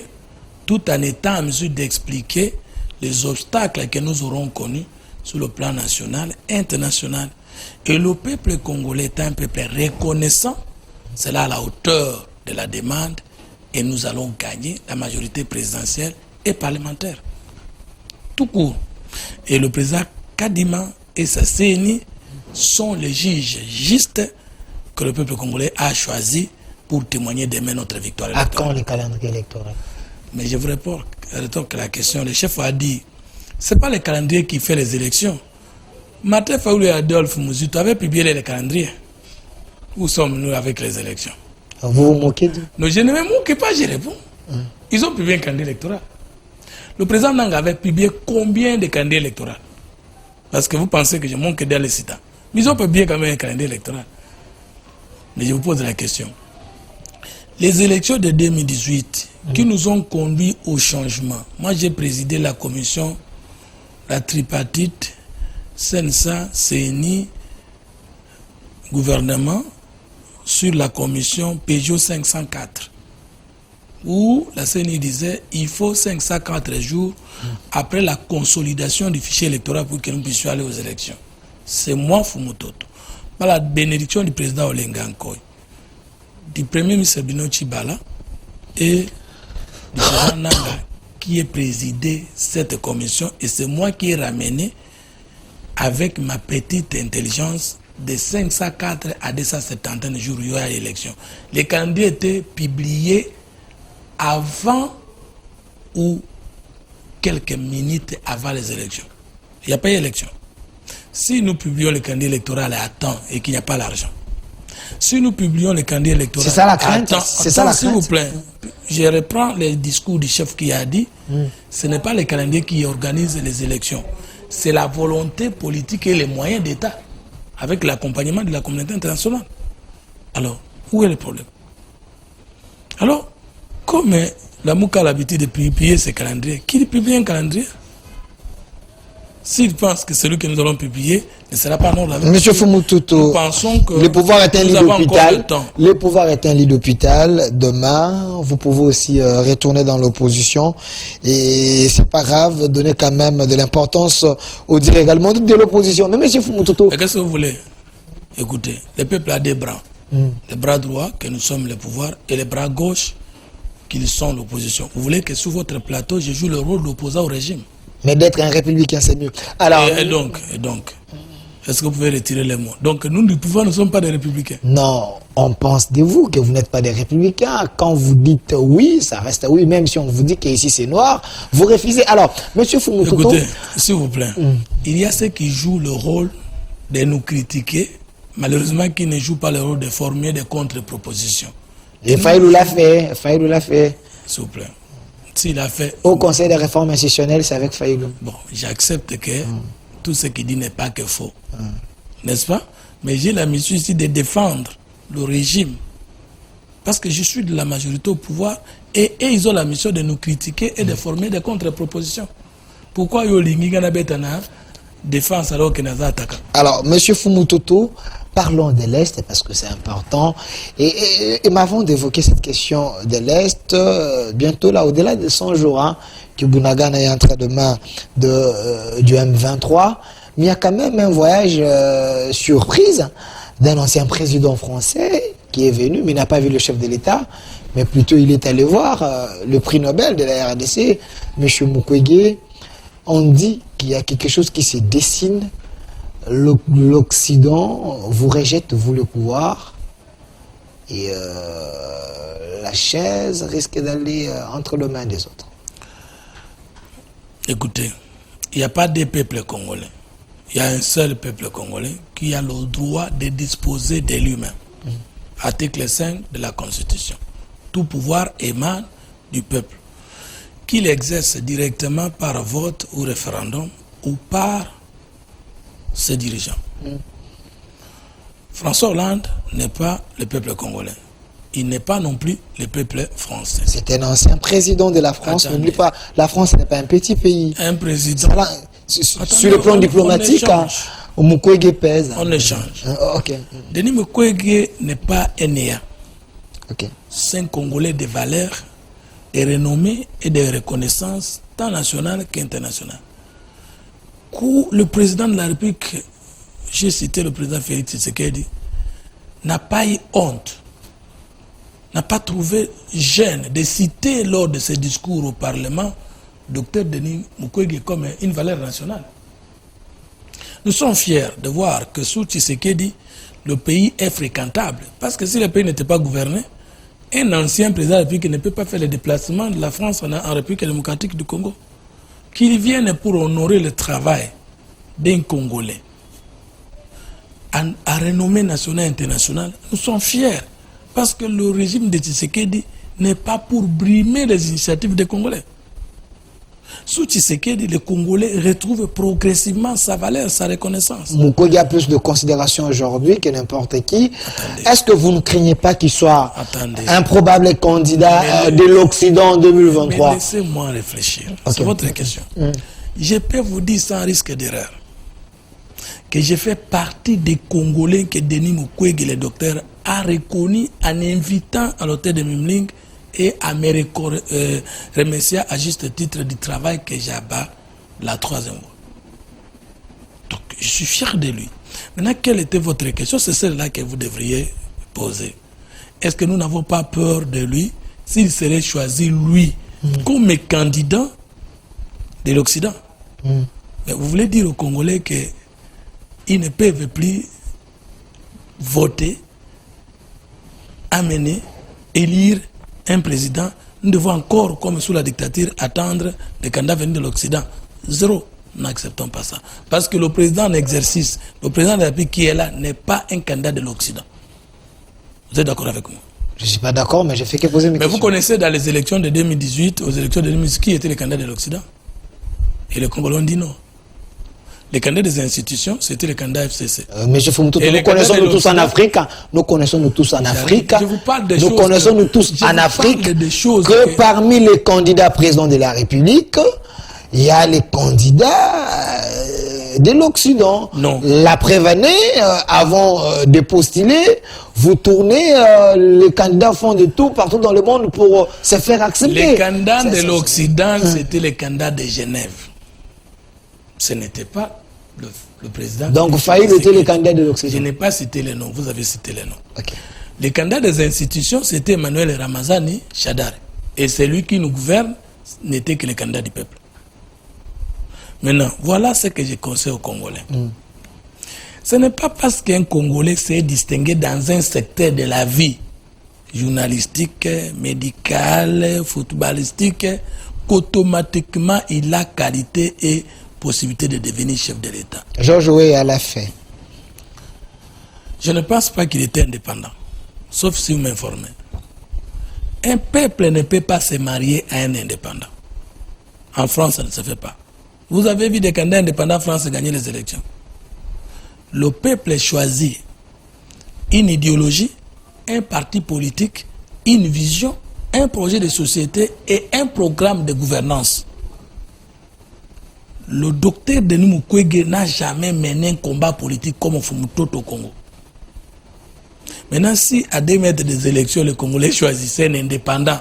tout en étant en mesure d'expliquer les obstacles que nous aurons connus sur le plan national et international. Et le peuple congolais est un peuple reconnaissant, c'est là à la hauteur de la demande, et nous allons gagner la majorité présidentielle et parlementaire. Tout court. Et le président Kadima et sa CENI sont les juges justes que le peuple congolais a choisi pour témoigner demain notre victoire électorale. À quand le calendrier électoral? Mais je vous réponds que la question, le chef a dit Ce n'est pas le calendrier qui fait les élections. Martin Fayulu et Adolphe Mouzitou avaient publié les calendriers. Où sommes-nous avec les élections? Vous vous moquez de... Non, je ne me moque pas, je réponds. Ils ont publié un calendrier électoral. Le président Nang avait publié combien de calendriers électoraux? Parce que vous pensez que je manque dans les citants. Mais ils ont publié quand même un calendrier électoral. Mais je vous pose la question. Les élections de 2018 qui nous ont conduits au changement. Moi, j'ai présidé la commission, la tripartite, Sensa, CENI, gouvernement, sur la commission Peugeot 504, où la CENI disait il faut 504 jours après la consolidation du fichier électoral pour que nous puissions aller aux élections. C'est moi, Fumutoto, par la bénédiction du président Olenga Nkoy, du premier ministre Bino Chibala et du président Nanga qui a présidé cette commission, et c'est moi qui ai ramené avec ma petite intelligence de 504 à 270 jours, il y a l'élection. Les calendriers étaient publiés avant ou quelques minutes avant les élections. Il n'y a pas eu d'élection. Si nous publions le calendrier électoral à temps et qu'il n'y a pas l'argent, si nous publions le calendrier électoral c'est ça la crainte, c'est ça la crainte. S'il vous plaît, je reprends le discours du chef qui a dit ce n'est pas le calendrier qui organise les élections, c'est la volonté politique et les moyens d'État avec l'accompagnement de la communauté internationale. Alors, où est le problème? Alors, comme la Mouka a l'habitude de publier ce calendrier, qui publie un calendrier? S'il pense que celui que nous allons publier ne sera pas non la même. Monsieur Fumutoto, nous pensons que le pouvoir est un lit d'hôpital. Le pouvoir est un lit d'hôpital. Demain, vous pouvez aussi retourner dans l'opposition. Et c'est pas grave, donner quand même de l'importance au dire également de l'opposition. Mais monsieur Fumutoto... Qu'est-ce que vous voulez? Écoutez, le peuple a deux bras. Le bras droit, que nous sommes le pouvoir, et le bras gauche, qu'ils sont l'opposition. Vous voulez que sur votre plateau, je joue le rôle d'opposant au régime? Mais d'être un républicain, c'est mieux. Alors, et donc, est-ce que vous pouvez retirer les mots? Donc, nous, du pouvoir, ne sommes pas des républicains. Non, on pense de vous que vous n'êtes pas des républicains. Quand vous dites oui, ça reste oui, même si on vous dit qu'ici c'est noir, vous refusez. Alors, monsieur Fumutoto... Écoutez, s'il vous plaît, il y a ceux qui jouent le rôle de nous critiquer, malheureusement, qui ne jouent pas le rôle de former des contre-propositions. Et Fayulu l'a fait, S'il vous plaît. S'il a fait... Au Conseil des réformes institutionnelles, c'est avec Fayulu. Bon, j'accepte que tout ce qu'il dit n'est pas que faux. N'est-ce pas? Mais j'ai la mission ici de défendre le régime. Parce que je suis de la majorité au pouvoir et ils ont la mission de nous critiquer et de former des contre-propositions. Pourquoi Yolingi Ganabetana défense alors que Naza attaque? Alors, monsieur Fumutoto, parlons de l'Est parce que c'est important. Et avant d'évoquer cette question de l'Est, bientôt là, au-delà de 100 jours, hein, que Bunagana est en train demain du M23, mais il y a quand même un voyage surprise d'un ancien président français qui est venu, mais il n'a pas vu le chef de l'État, mais plutôt il est allé voir le prix Nobel de la RDC, M. Mukwege. On dit qu'il y a quelque chose qui se dessine. L'Occident vous rejette, vous, le pouvoir, et la chaise risque d'aller entre les mains des autres. Écoutez, il n'y a pas deux peuples congolais. Il y a un seul peuple congolais qui a le droit de disposer de lui-même. Article 5 de la Constitution. Tout pouvoir émane du peuple, qu'il exerce directement par vote ou référendum ou par ses dirigeants. François Hollande n'est pas le peuple congolais. Il n'est pas non plus le peuple français. C'est un ancien président de la France. N'oublie pas, la France n'est pas un petit pays. Un président. Sur le plan diplomatique, Mukwege pèse. On échange. Ok. Denis Mukwege n'est pas un néant. Ok. C'est un Congolais de valeur, de renommée et de reconnaissance, tant nationale qu'internationale. Le président de la République, j'ai cité le président Félix Tshisekedi, n'a pas eu honte, n'a pas trouvé gêne de citer lors de ses discours au Parlement Dr Denis Mukwege comme une valeur nationale. Nous sommes fiers de voir que sous Tshisekedi, le pays est fréquentable. Parce que si le pays n'était pas gouverné, un ancien président de la République ne peut pas faire le déplacement de la France en République démocratique du Congo, qu'ils viennent pour honorer le travail d'un Congolais à renommée nationale et internationale, nous sommes fiers. Parce que le régime de Tshisekedi n'est pas pour brimer les initiatives des Congolais. Sous Tshisekedi, les Congolais retrouvent progressivement sa valeur, sa reconnaissance. Mukwege a plus de considération aujourd'hui que n'importe qui. Est-ce que vous ne craignez pas qu'il soit un probable candidat de l'Occident en 2023? Mais laissez-moi réfléchir. Okay. C'est votre question. Je peux vous dire sans risque d'erreur que j'ai fait partie des Congolais que Denis Mukwege, le docteur, a reconnu en invitant à l'hôtel de Mimling et à me remercier à juste titre du travail que j'abats la 3e fois. Donc, je suis fier de lui. Maintenant, quelle était votre question? C'est celle-là que vous devriez poser. Est-ce que nous n'avons pas peur de lui s'il serait choisi, lui, comme candidat de l'Occident? Mais vous voulez dire aux Congolais qu'ils ne peuvent plus voter, amener, élire un président? Nous devons encore, comme sous la dictature, attendre les candidats venus de l'Occident. Zéro. N'acceptons pas ça. Parce que le président en exercice, le président de la République qui est là, n'est pas un candidat de l'Occident. Vous êtes d'accord avec moi? Je ne suis pas d'accord, mais je fais que poser mes questions. Mais vous connaissez dans les élections de 2018, aux élections de 2018, qui étaient les candidats de l'Occident? Et les Congolais ont dit non. Les candidats des institutions, c'était les candidats FCC. Mais je nous connaissons nous tous en Afrique. Nous connaissons nous tous en Afrique. Je vous parle des nous connaissons nous tous en Afrique que parmi les candidats présidents de la République, il y a les candidats de l'Occident. Non. L'après année, avant de postuler, vous tournez, les candidats font de tout partout dans le monde pour se faire accepter. Les candidats de l'Occident, c'était les candidats de Genève. Ce n'était pas le président. Donc, Faïl était le candidat de l'Occident. Je n'ai pas cité les noms, vous avez cité les noms. Okay. Les candidats des institutions, c'était Emmanuel Ramazani Chadar. Et celui qui nous gouverne n'était que le candidat du peuple. Maintenant, voilà ce que je conseille aux Congolais. Ce n'est pas parce qu'un Congolais s'est distingué dans un secteur de la vie, journalistique, médicale, footballistique, qu'automatiquement il a qualité et possibilité de devenir chef de l'État. Georges Weah l'a fait. Je ne pense pas qu'il était indépendant, sauf si vous m'informez. Un peuple ne peut pas se marier à un indépendant. En France, ça ne se fait pas. Vous avez vu des candidats indépendants en France gagner les élections. Le peuple choisit une idéologie, un parti politique, une vision, un projet de société et un programme de gouvernance. Le docteur Denis Mukwege n'a jamais mené un combat politique comme Fumutoto au Congo. Maintenant, si à 2 mètres des élections, les Congolais choisissaient un indépendant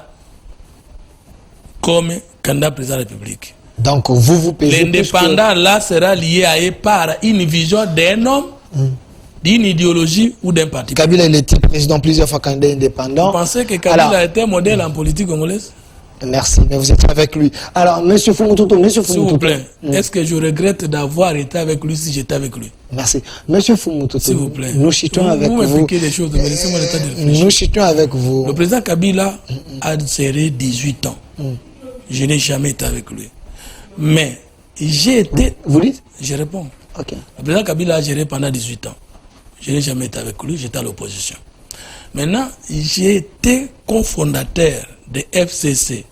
comme candidat président de la République, donc vous pesez. L'indépendant là sera lié à par une vision d'un homme, d'une idéologie ou d'un parti. Kabila il était président plusieurs fois candidat indépendant. Vous pensez que Kabila était un modèle en politique congolaise? Merci, mais vous êtes avec lui. Alors, monsieur Fumutoto, s'il vous plaît, est-ce que je regrette d'avoir été avec lui si j'étais avec lui? Merci. Monsieur Fumutoto, s'il vous plaît, nous chutons avec vous. Les choses, mais laissez-moi le temps de réfléchir. Nous chutons avec vous. Le président Kabila a serré 18 ans. Je n'ai jamais été avec lui. Mais j'ai été... Vous dites? Je réponds. Okay. Le président Kabila a géré pendant 18 ans. Je n'ai jamais été avec lui, j'étais à l'opposition. Maintenant, j'ai été cofondateur de FCC,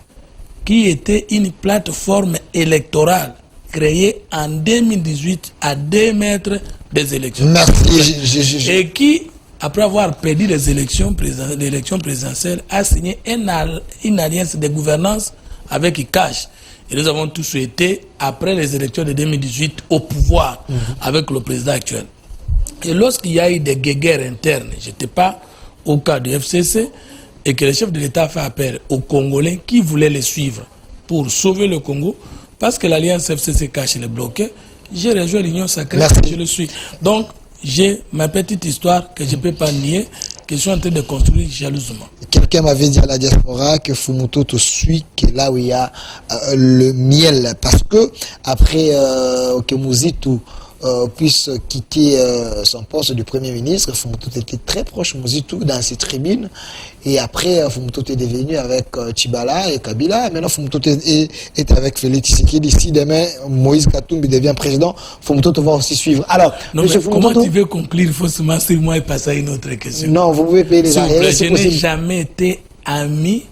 qui était une plateforme électorale créée en 2018 à 2 mètres des élections. Merci. Et qui, après avoir perdu les élections présidentielles, a signé une alliance de gouvernance avec ICAJ. Et nous avons tous été, après les élections de 2018, au pouvoir avec le président actuel. Et lorsqu'il y a eu des guerres internes, je n'étais pas au cas du FCC, et que le chef de l'État a fait appel aux Congolais qui voulaient les suivre pour sauver le Congo, parce que l'alliance FCC cache les bloqués, j'ai rejoint l'Union sacrée et je le suis. Donc, j'ai ma petite histoire que je ne peux pas nier, que je suis en train de construire jalousement. Quelqu'un m'avait dit à la diaspora que Fumutoto suit, que là où il y a le miel, parce que après Muzitu, puisse quitter son poste de Premier ministre. Fumututu était très proche Mozitu dans ses tribunes. Et après, Fumututu est devenu avec Tshibala et Kabila. Maintenant, Fumututu est avec Félix Tshisekedi. Si demain, Moïse Katumbi devient président, Fumututu va aussi suivre. Alors, non, mais comment tu veux conclure faussement sur moi et passer à une autre question? Non, vous pouvez payer les arrières. Je n'ai jamais été ami,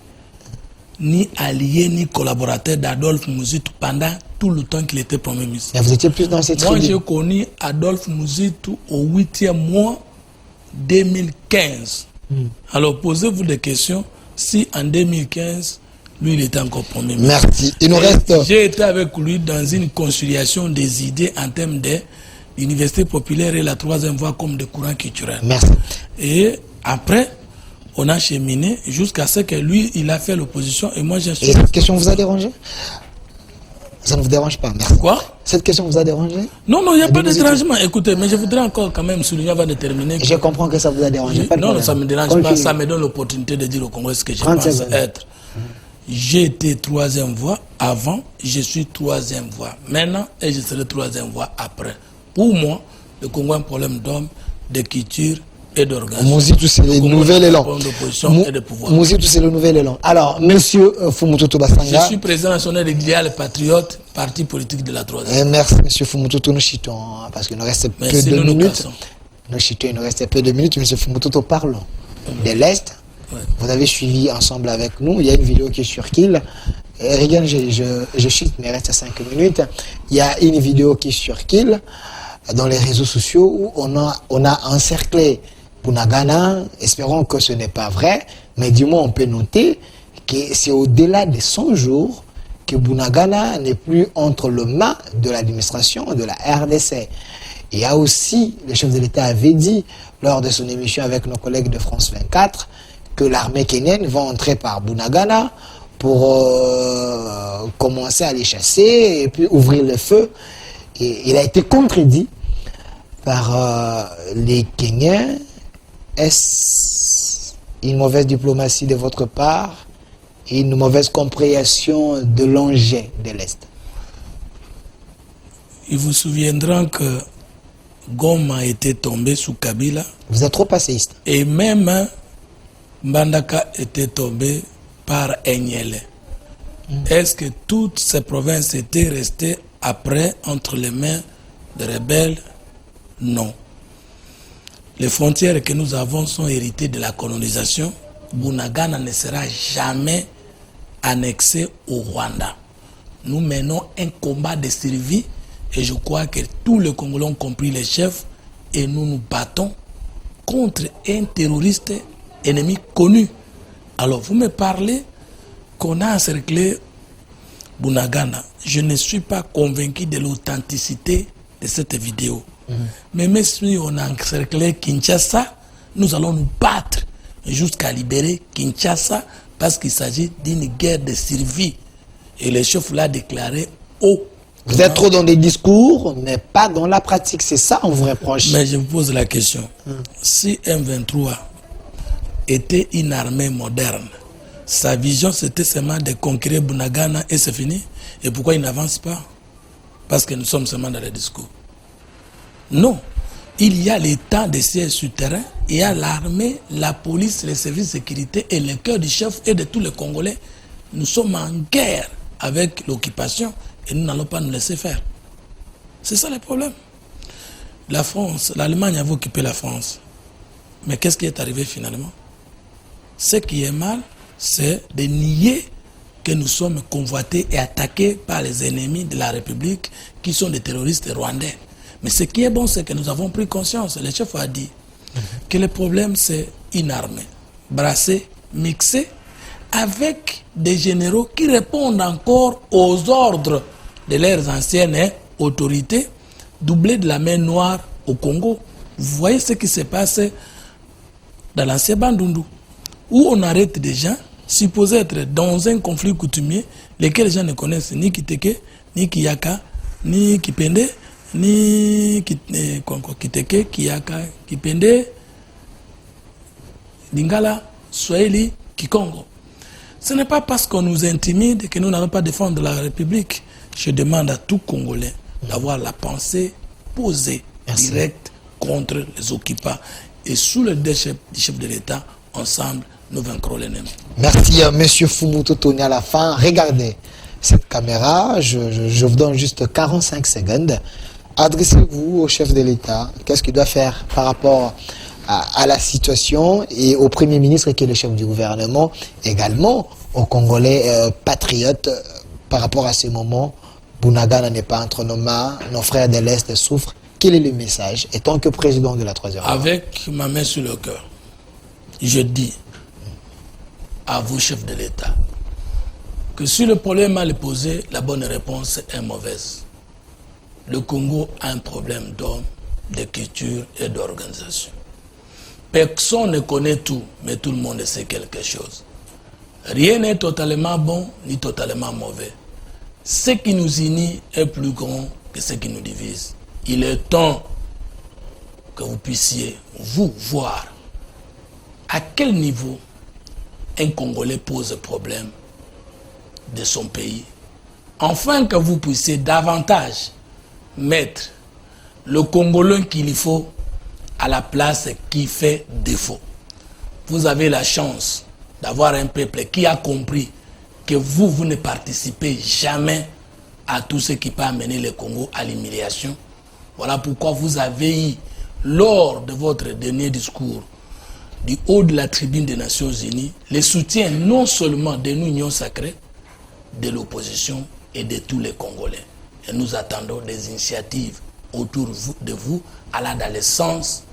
ni allié, ni collaborateur d'Adolphe Mozitu pendant tout le temps qu'il était Premier ministre. Mais vous étiez plus dans cette tribune. Moi, j'ai connu Adolphe Mozitu au 8e mois 2015. Alors, posez-vous des questions. Si en 2015, lui, il était encore Premier ministre. Merci. Il nous reste... J'ai été avec lui dans une conciliation des idées en termes de l'université populaire et la troisième voie comme de courant culturel. Merci. Et après, on a cheminé jusqu'à ce que lui, il a fait l'opposition et moi, j'ai... Et cette question vous a dérangé? Ça ne vous dérange pas? Merci. Quoi? Cette question vous a dérangé? Non, non, il n'y a pas de dérangement. Écoutez, mais je voudrais encore quand même souligner avant de terminer. Je comprends que ça vous a dérangé. Non, non, ça ne me dérange pas. Ça me donne l'opportunité de dire au Congrès ce que je pense être. J'ai été troisième voie avant, je suis troisième voie maintenant et je serai troisième voie après. Pour moi, le Congo a un problème d'homme, de culture et d'organisation. Mozitu, c'est le nouvel élan. Mozitu, c'est le nouvel élan. Alors, monsieur Fumututu Basanga. Je suis président national de l'Idéal Patriote, parti politique de la troisième. Merci, monsieur Fumututu. Nous chitons, parce qu'il nous reste peu de minutes. Nous chitons, il nous reste peu de minutes. Monsieur Fumututu, parlons de l'Est. Ouais. Vous avez suivi ensemble avec nous. Il y a une vidéo qui est sur Kill. Regarde, je chute, mais il reste 5 minutes. Il y a une vidéo qui est sur Kill dans les réseaux sociaux où on a encerclé Bunagana. Espérons que ce n'est pas vrai, mais du moins on peut noter que c'est au-delà de 100 jours que Bunagana n'est plus entre le mains de l'administration de la RDC. Il y a aussi, le chef de l'État avait dit lors de son émission avec nos collègues de France 24 que l'armée kenyenne va entrer par Bunagana pour commencer à les chasser et puis ouvrir le feu. Et il a été contredit par les Kenyans. Est-ce une mauvaise diplomatie de votre part et une mauvaise compréhension de l'enjeu de l'Est? Il vous souviendra que Goma a été tombé sous Kabila. Vous êtes trop passéiste. Et même Mbandaka était tombé par Enyele. Est-ce que toutes ces provinces étaient restées après entre les mains des rebelles? Non. Les frontières que nous avons sont héritées de la colonisation. Bunagana ne sera jamais annexé au Rwanda. Nous menons un combat de survie et je crois que tous les Congolais ont compris les chefs et nous nous battons contre un terroriste ennemi connu. Alors vous me parlez qu'on a encerclé Bunagana. Je ne suis pas convaincu de l'authenticité de cette vidéo. Mais même si on a encerclé Kinshasa, nous allons nous battre jusqu'à libérer Kinshasa parce qu'il s'agit d'une guerre de survie. Et le chef l'a déclaré haut. Vous êtes trop dans des discours, mais pas dans la pratique. C'est ça, on vous reproche. Mais je vous pose la question. Si M23 était une armée moderne, sa vision c'était seulement de conquérir Bunagana et c'est fini. Et pourquoi il n'avance pas? Parce que nous sommes seulement dans les discours. Non. Il y a l'état de siège souterrain, il y a l'armée, la police, les services de sécurité et le cœur du chef et de tous les Congolais. Nous sommes en guerre avec l'occupation et nous n'allons pas nous laisser faire. C'est ça le problème. La France, l'Allemagne avait occupé la France. Mais qu'est-ce qui est arrivé finalement? Ce qui est mal, c'est de nier que nous sommes convoités et attaqués par les ennemis de la République qui sont des terroristes rwandais. Mais ce qui est bon, c'est que nous avons pris conscience. Le chef a dit que le problème, c'est une armée brassée, mixée, avec des généraux qui répondent encore aux ordres de leurs anciennes autorités, doublés de la main noire au Congo. Vous voyez ce qui s'est passé dans l'ancien Bandundu, où on arrête des gens supposés être dans un conflit coutumier, lesquels les gens ne connaissent ni Kiteke, ni Kiyaka, ni Kipende, ni Kiteke, Kiyaka, Kipende, Lingala, Swahili, Kikongo. Ce n'est pas parce qu'on nous intimide que nous n'allons pas défendre la République. Je demande à tout Congolais d'avoir la pensée posé direct contre les occupants. Et sous le chef de l'État, ensemble, nous vaincrons l'ennemi. Merci, monsieur Fumutu Tony. À la fin, regardez cette caméra. Je vous donne juste 45 secondes. Adressez-vous au chef de l'État. Qu'est-ce qu'il doit faire par rapport à la situation et au Premier ministre qui est le chef du gouvernement, également aux Congolais patriotes par rapport à ces moments. Bunagana n'est pas entre nos mains, nos frères de l'Est souffrent. Quel est le message, et tant que président de la troisième voie? Avec ma main sur le cœur, je dis à vous, chef de l'État, que si le problème mal est posé, la bonne réponse est mauvaise. Le Congo a un problème d'homme, de culture et d'organisation. Personne ne connaît tout, mais tout le monde sait quelque chose. Rien n'est totalement bon ni totalement mauvais. Ce qui nous unit est plus grand que ce qui nous divise. Il est temps que vous puissiez, vous, voir à quel niveau un Congolais pose problème de son pays, afin que vous puissiez davantage mettre le Congolais qu'il faut à la place qui fait défaut. Vous avez la chance d'avoir un peuple qui a compris que vous ne participez jamais à tout ce qui peut amener le Congo à l'humiliation. Voilà pourquoi vous avez eu, lors de votre dernier discours, du haut de la tribune des Nations Unies, le soutien non seulement de l'Union sacrée, de l'opposition et de tous les Congolais. Et nous attendons des initiatives autour de vous, allant dans le sens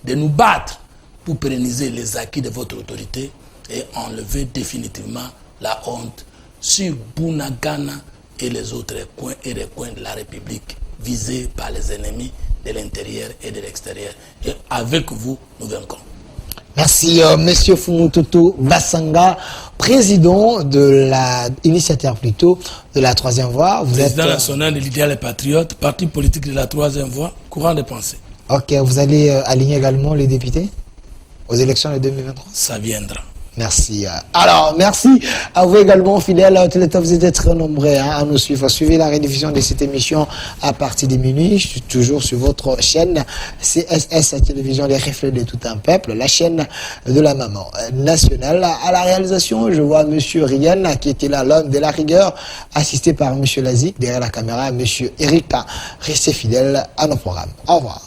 de nous battre pour pérenniser les acquis de votre autorité et enlever définitivement la honte sur Bunagana et les autres coins et les coins de la République visés par les ennemis de l'intérieur et de l'extérieur. Et avec vous, nous vaincrons. Merci, monsieur Fumutu Basanga, président de l'initiateur plutôt de la troisième voie. Vous président êtes national de l'Idéal et Patriotes, parti politique de la troisième voie, courant de pensée. Ok, vous allez aligner également les députés aux élections de 2023? Ça viendra. Merci. Alors, merci à vous également, fidèles. Vous êtes très nombreux à nous suivre. Suivez la rediffusion de cette émission à partir de minuit. Je suis toujours sur votre chaîne CSS Télévision, les reflets de tout un peuple, la chaîne de la maman nationale. À la réalisation, je vois monsieur Rian qui était là, l'homme de la rigueur, assisté par monsieur Lazik. Derrière la caméra, monsieur Erika. Restez fidèles à nos programmes. Au revoir.